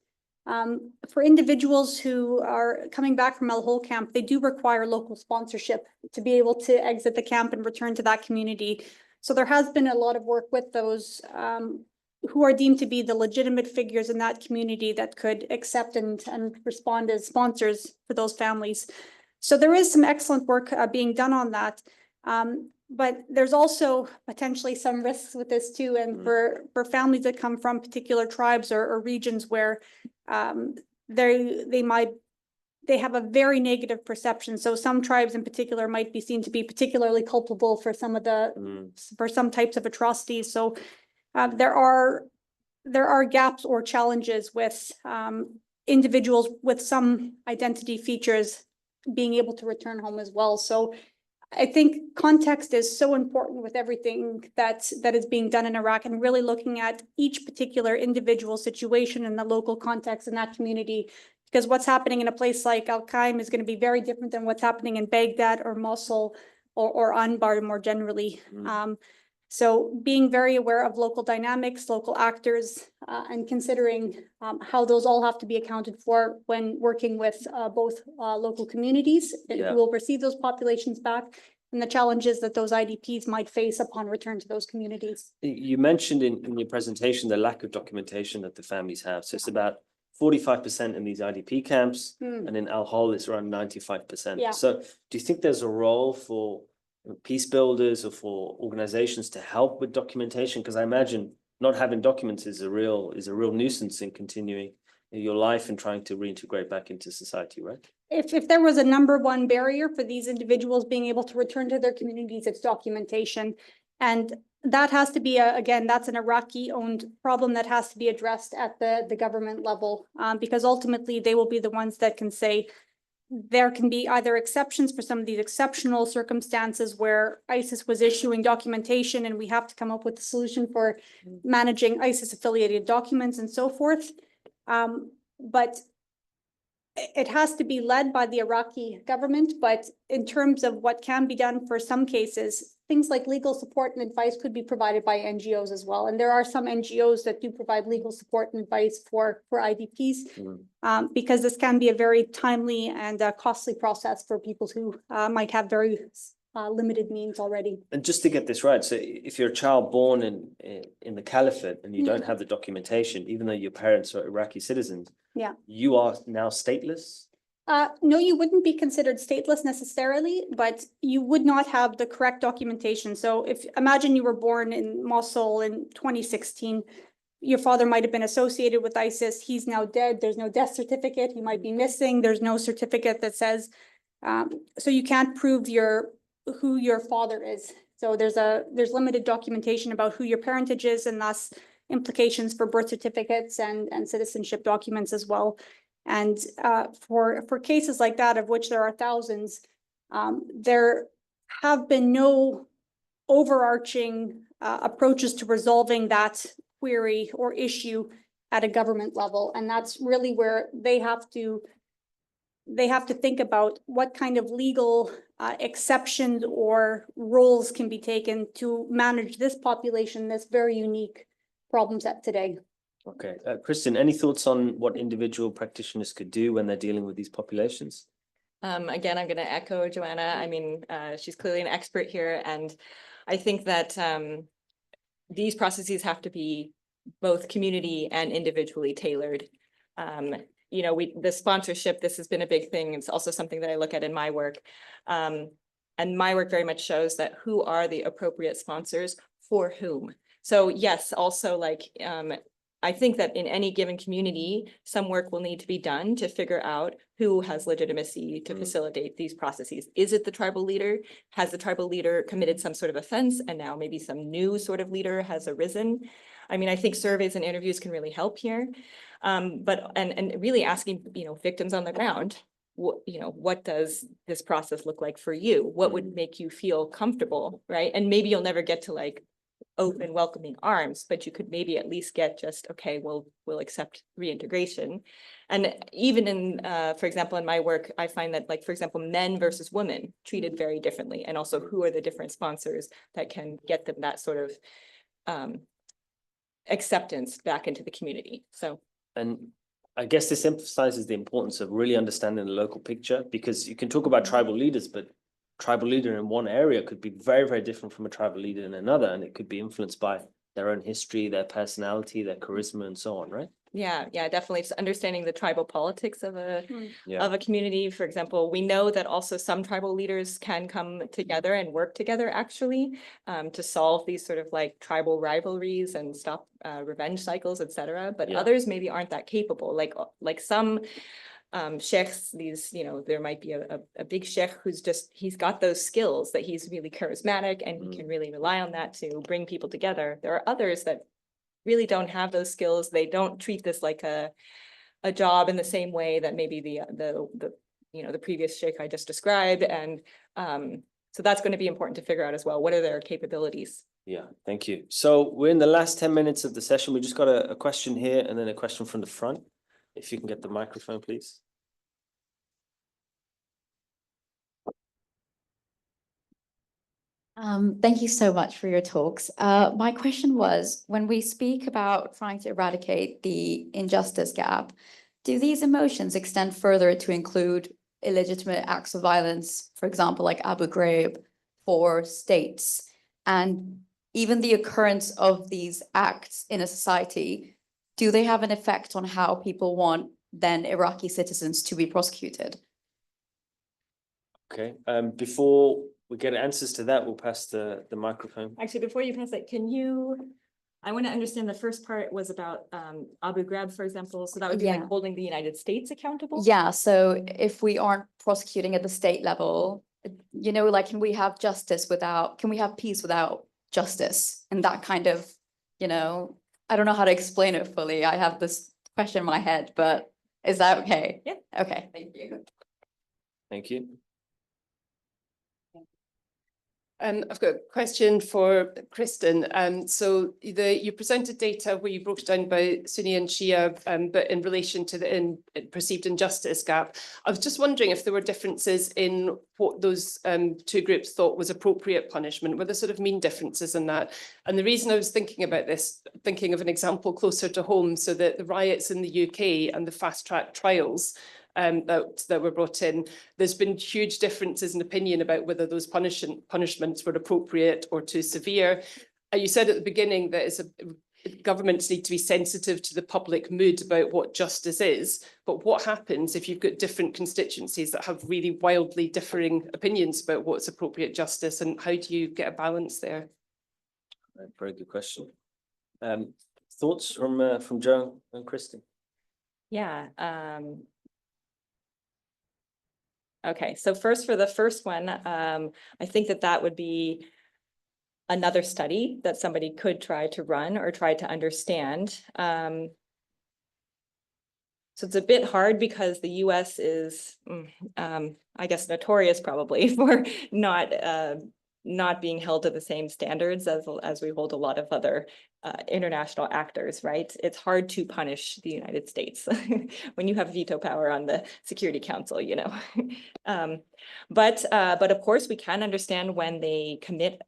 for individuals who are coming back from El Hol camp, they do require local sponsorship to be able to exit the camp and return to that community. So there has been a lot of work with those who are deemed to be the legitimate figures in that community that could accept and respond as sponsors for those families. So there is some excellent work being done on that. But there's also potentially some risks with this too. And for families that come from particular tribes or regions where they have a very negative perception. So some tribes in particular might be seen to be particularly culpable for some of for some types of atrocities. So there are gaps or challenges with individuals with some identity features being able to return home as well. So I think context is so important with everything that is being done in Iraq, and really looking at each particular individual situation in the local context in that community. Because what's happening in a place like Al-Qaim is going to be very different than what's happening in Baghdad or Mosul or Anbar more generally. So being very aware of local dynamics, local actors, and considering how those all have to be accounted for when working with both local communities who will receive those populations back, and the challenges that those IDPs might face upon return to those communities. You mentioned in your presentation the lack of documentation that the families have. So it's about 45% in these IDP camps, and in Al Hol it's around 95%. Yeah. So do you think there's a role for peace builders or for organizations to help with documentation? Because I imagine not having documents is a real nuisance in continuing your life and trying to reintegrate back into society, right? If there was a number one barrier for these individuals being able to return to their communities, it's documentation. And that has to be, again, that's an Iraqi-owned problem that has to be addressed at the government level, because ultimately they will be the ones that can say there can be either exceptions for some of these exceptional circumstances where ISIS was issuing documentation and we have to come up with a solution for managing ISIS-affiliated documents and so forth. But it has to be led by the Iraqi government. But in terms of what can be done for some cases, things like legal support and advice could be provided by NGOs as well. And there are some NGOs that do provide legal support and advice for IDPs, because this can be a very timely and costly process for people who might have very limited means already. And just to get this right, so if you're a child born in the caliphate and you don't have the documentation, even though your parents are Iraqi citizens, you are now stateless? No, you wouldn't be considered stateless necessarily, but you would not have the correct documentation. So if, imagine you were born in Mosul in 2016, your father might have been associated with ISIS. He's now dead. There's no death certificate. He might be missing. There's no certificate that says, so you can't prove who your father is. So there's limited documentation about who your parentage is, and thus implications for birth certificates and citizenship documents as well. And for cases like that, of which there are thousands, there have been no overarching approaches to resolving that query or issue at a government level. And that's really where they have to think about what kind of legal exceptions or roles can be taken to manage this population, this very unique problem set today. Okay, Kristen, any thoughts on what individual practitioners could do when they're dealing with these populations? Again, I'm going to echo Joanna. I mean, she's clearly an expert here, and I think that these processes have to be both community and individually tailored. You know, the sponsorship, this has been a big thing. It's also something that I look at in my work. And my work very much shows that who are the appropriate sponsors for whom. So yes, also like, I think that in any given community, some work will need to be done to figure out who has legitimacy to facilitate these processes. Is it the tribal leader? Has the tribal leader committed some sort of offense and now maybe some new sort of leader has arisen? I mean, I think surveys and interviews can really help here. But really asking, you know, victims on the ground, what does this process look like for you? What would make you feel comfortable, right? And maybe you'll never get to like open welcoming arms, but you could maybe at least get just, okay, we'll accept reintegration. And even in, for example, in my work, I find that, like, for example, men versus women treated very differently. And also who are the different sponsors that can get them that sort of acceptance back into the community. So. And I guess this emphasizes the importance of really understanding the local picture, because you can talk about tribal leaders, but tribal leader in one area could be very, very different from a tribal leader in another, and it could be influenced by their own history, their personality, their charisma, and so on, right? Yeah, definitely. Just understanding the tribal politics of a Yeah. community. For example, we know that also some tribal leaders can come together and work together actually to solve these sort of like tribal rivalries and stop revenge cycles, etc. But others maybe aren't that capable. Like some sheikhs, these, you know, there might be a big sheikh he's got those skills that he's really charismatic and he can really rely on that to bring people together. There are others that really don't have those skills. They don't treat this like a job in the same way that maybe the previous sheikh I just described. And so that's going to be important to figure out as well. What are their capabilities? Yeah, thank you. So we're in the last 10 minutes of the session. We just got a question here and then a question from the front. If you can get the microphone, please. Thank you so much for your talks. My question was, when we speak about trying to eradicate the injustice gap, do these emotions extend further to include illegitimate acts of violence, for example, like Abu Ghraib, for states? And even the occurrence of these acts in a society, do they have an effect on how people want then Iraqi citizens to be prosecuted? Okay, before we get answers to that, we'll pass the microphone. Actually, before you pass it, I want to understand the first part was about Abu Ghraib, for example. So that would be like holding the United States accountable? Yeah, so if we aren't prosecuting at the state level, you know, like, can we have peace without justice? And that kind of, you know, I don't know how to explain it fully. I have this question in my head, but is that okay? Yeah. Okay, thank you. Thank you. I've got a question for Kristen. So you presented data where you broke it down by Sunni and Shia, but in relation to the perceived injustice gap. I was just wondering if there were differences in what those two groups thought was appropriate punishment. Were there sort of mean differences in that? And the reason I was thinking about this, thinking of an example closer to home, so that the riots in the UK and the fast-track trials that were brought in, there's been huge differences in opinion about whether those punishments were appropriate or too severe. You said at the beginning that governments need to be sensitive to the public mood about what justice is. But what happens if you've got different constituencies that have really wildly differing opinions about what's appropriate justice, and how do you get a balance there? Very good question. Thoughts from Joe and Kristen? Yeah. Okay, so first for the first one, I think that would be another study that somebody could try to run or try to understand. So it's a bit hard because the US is, I guess, notorious probably for not being held to the same standards as we hold a lot of other international actors, right? It's hard to punish the United States when you have veto power on the Security Council, you know. But of course, we can understand when they commit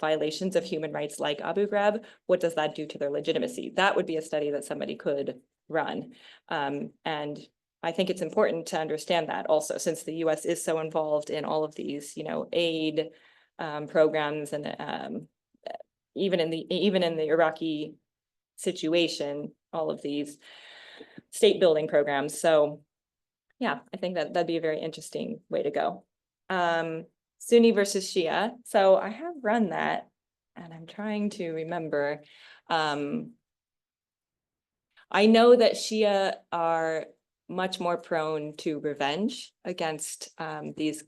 violations of human rights like Abu Ghraib. What does that do to their legitimacy? That would be a study that somebody could run. And I think it's important to understand that also, since the US is so involved in all of these, you know, aid programs, and even in the Iraqi situation, all of these state building programs. So yeah, I think that'd be a very interesting way to go. Sunni versus Shia. So I have run that, and I'm trying to remember. I know that Shia are much more prone to revenge against these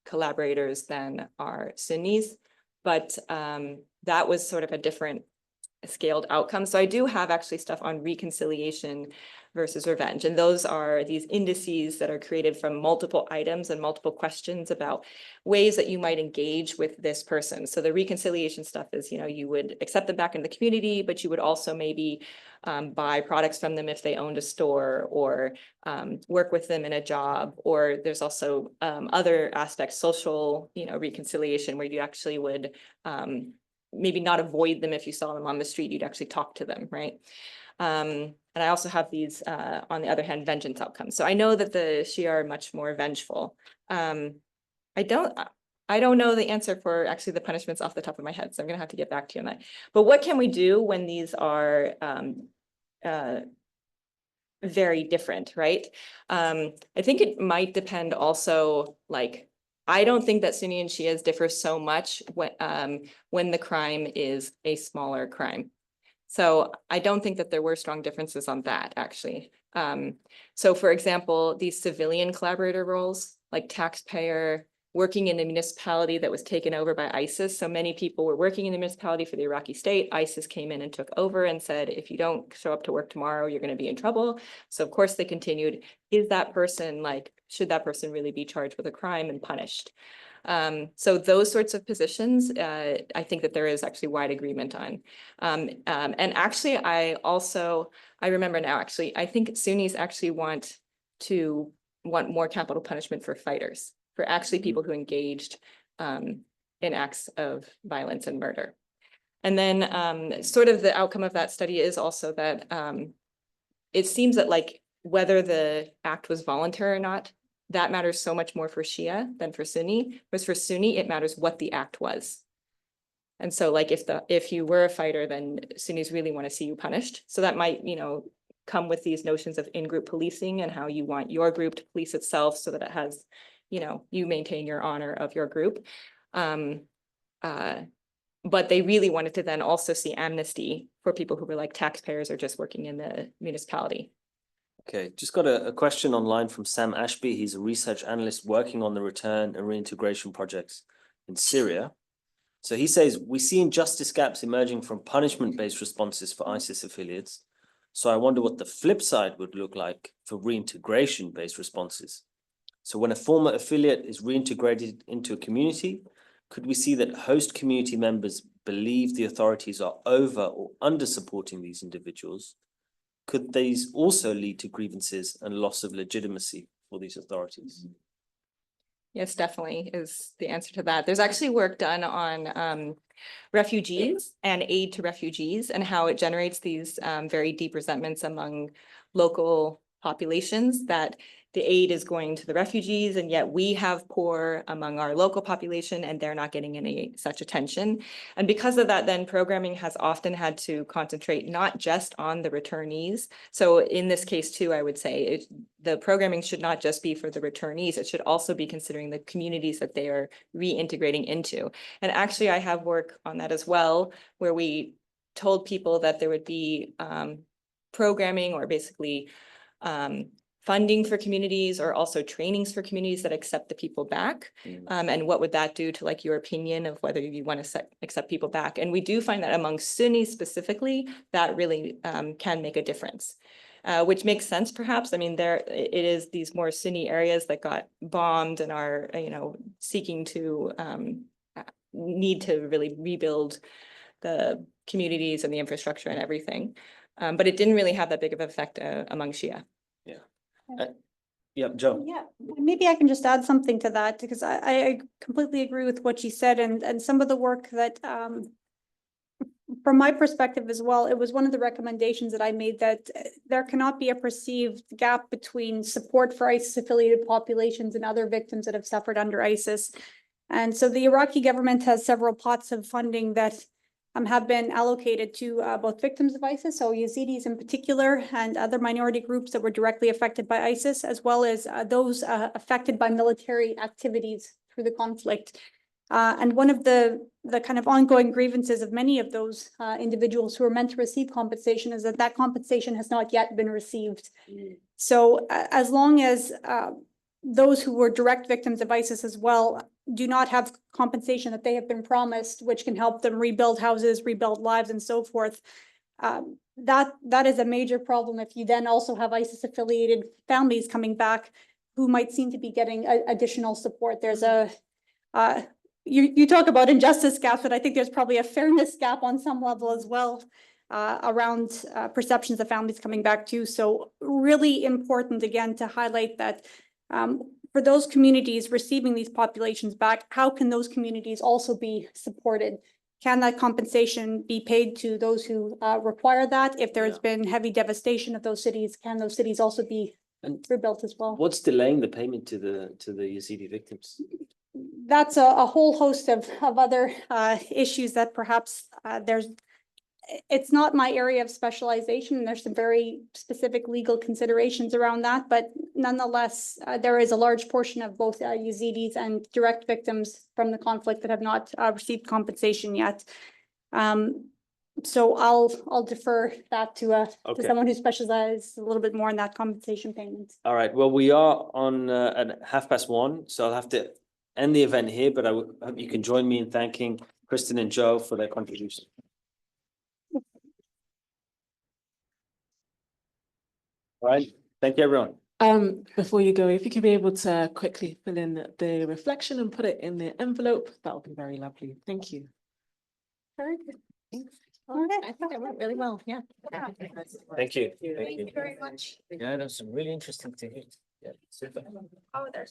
collaborators than are Sunnis, but that was sort of a different scaled outcome. So I do have actually stuff on reconciliation versus revenge. And those are these indices that are created from multiple items and multiple questions about ways that you might engage with this person. So the reconciliation stuff is, you know, you would accept them back in the community, but you would also maybe buy products from them if they owned a store, or work with them in a job. Or there's also other aspects, social, you know, reconciliation, where you actually would maybe not avoid them if you saw them on the street, you'd actually talk to them, right? And I also have these, on the other hand, vengeance outcomes. So I know that the Shia are much more vengeful. I don't know the answer for actually the punishments off the top of my head, so I'm gonna have to get back to you on that. But what can we do when these are very different, right? I think it might depend also, like, I don't think that Sunni and Shias differ so much when the crime is a smaller crime. So I don't think that there were strong differences on that, actually. So for example, these civilian collaborator roles, like taxpayer, working in a municipality that was taken over by ISIS. So many people were working in the municipality for the Iraqi state. ISIS came in and took over and said, if you don't show up to work tomorrow, you're going to be in trouble. So of course they continued. Is that person, like, should that person really be charged with a crime and punished? So those sorts of positions, I think that there is actually wide agreement on. And actually, I remember now, actually, I think Sunnis actually want more capital punishment for fighters, for actually people who engaged in acts of violence and murder. And then sort of the outcome of that study is also that it seems that, like, whether the act was voluntary or not, that matters so much more for Shia than for Sunni. Whereas for Sunni, it matters what the act was. And so, like, if you were a fighter, then Sunnis really want to see you punished. So that might, you know, come with these notions of in-group policing and how you want your group to police itself so that it has, you know, you maintain your honor of your group. But they really wanted to then also see amnesty for people who were like taxpayers or just working in the municipality. Okay, just got a question online from Sam Ashby. He's a research analyst working on the return and reintegration projects in Syria. So he says, we see injustice gaps emerging from punishment-based responses for ISIS affiliates. So I wonder what the flip side would look like for reintegration-based responses. So when a former affiliate is reintegrated into a community, could we see that host community members believe the authorities are over or under supporting these individuals? Could these also lead to grievances and loss of legitimacy for these authorities? Yes, definitely is the answer to that. There's actually work done on refugees and aid to refugees and how it generates these very deep resentments among local populations that the aid is going to the refugees, and yet we have poor among our local population and they're not getting any such attention. And because of that, then programming has often had to concentrate not just on the returnees. So in this case too, I would say the programming should not just be for the returnees, it should also be considering the communities that they are reintegrating into. And actually I have work on that as well, where we told people that there would be programming or basically funding for communities, or also trainings for communities that accept the people back. And what would that do to like your opinion of whether you want to accept people back? And we do find that among Sunnis specifically, that really can make a difference, which makes sense perhaps. I mean, it is these more Sunni areas that got bombed and are, seeking to need to really rebuild the communities and the infrastructure and everything. But it didn't really have that big of an effect among Shia. Yeah, Joe. Yeah, maybe I can just add something to that, because I completely agree with what you said, and some of the work that from my perspective as well, it was one of the recommendations that I made, that there cannot be a perceived gap between support for ISIS affiliated populations and other victims that have suffered under ISIS. And so the Iraqi government has several pots of funding that have been allocated to both victims of ISIS, so Yazidis in particular, and other minority groups that were directly affected by ISIS, as well as those affected by military activities through the conflict. And one of the kind of ongoing grievances of many of those individuals who are meant to receive compensation is that compensation has not yet been received. So as long as those who were direct victims of ISIS as well do not have compensation that they have been promised, which can help them rebuild houses, rebuild lives, and so forth, that is a major problem. If you then also have ISIS affiliated families coming back who might seem to be getting additional support, there's you talk about injustice gaps, but I think there's probably a fairness gap on some level as well around perceptions of families coming back too. So really important again to highlight that for those communities receiving these populations back, how can those communities also be supported? Can that compensation be paid to those who require that? If there's been heavy devastation of those cities, can those cities also be rebuilt as well? What's delaying the payment to the Yazidi victims? That's a whole host of other issues that perhaps it's not my area of specialization. There's some very specific legal considerations around that, but nonetheless, there is a large portion of both Yazidis and direct victims from the conflict that have not received compensation yet. So I'll defer that to someone who specializes a little bit more in that compensation payment. All right. Well, we are on at 1:30, so I'll have to end the event here, but I hope you can join me in thanking Kristen and Joe for their contribution. All right. Thank you, everyone. Before you go, if you could be able to quickly fill in the reflection and put it in the envelope, that would be very lovely. Thank you. Very good. Thanks. Okay. I think that went really well. Yeah. Thank you. Thank you very much. Yeah, that's some really interesting things. Yeah, super. Oh, there's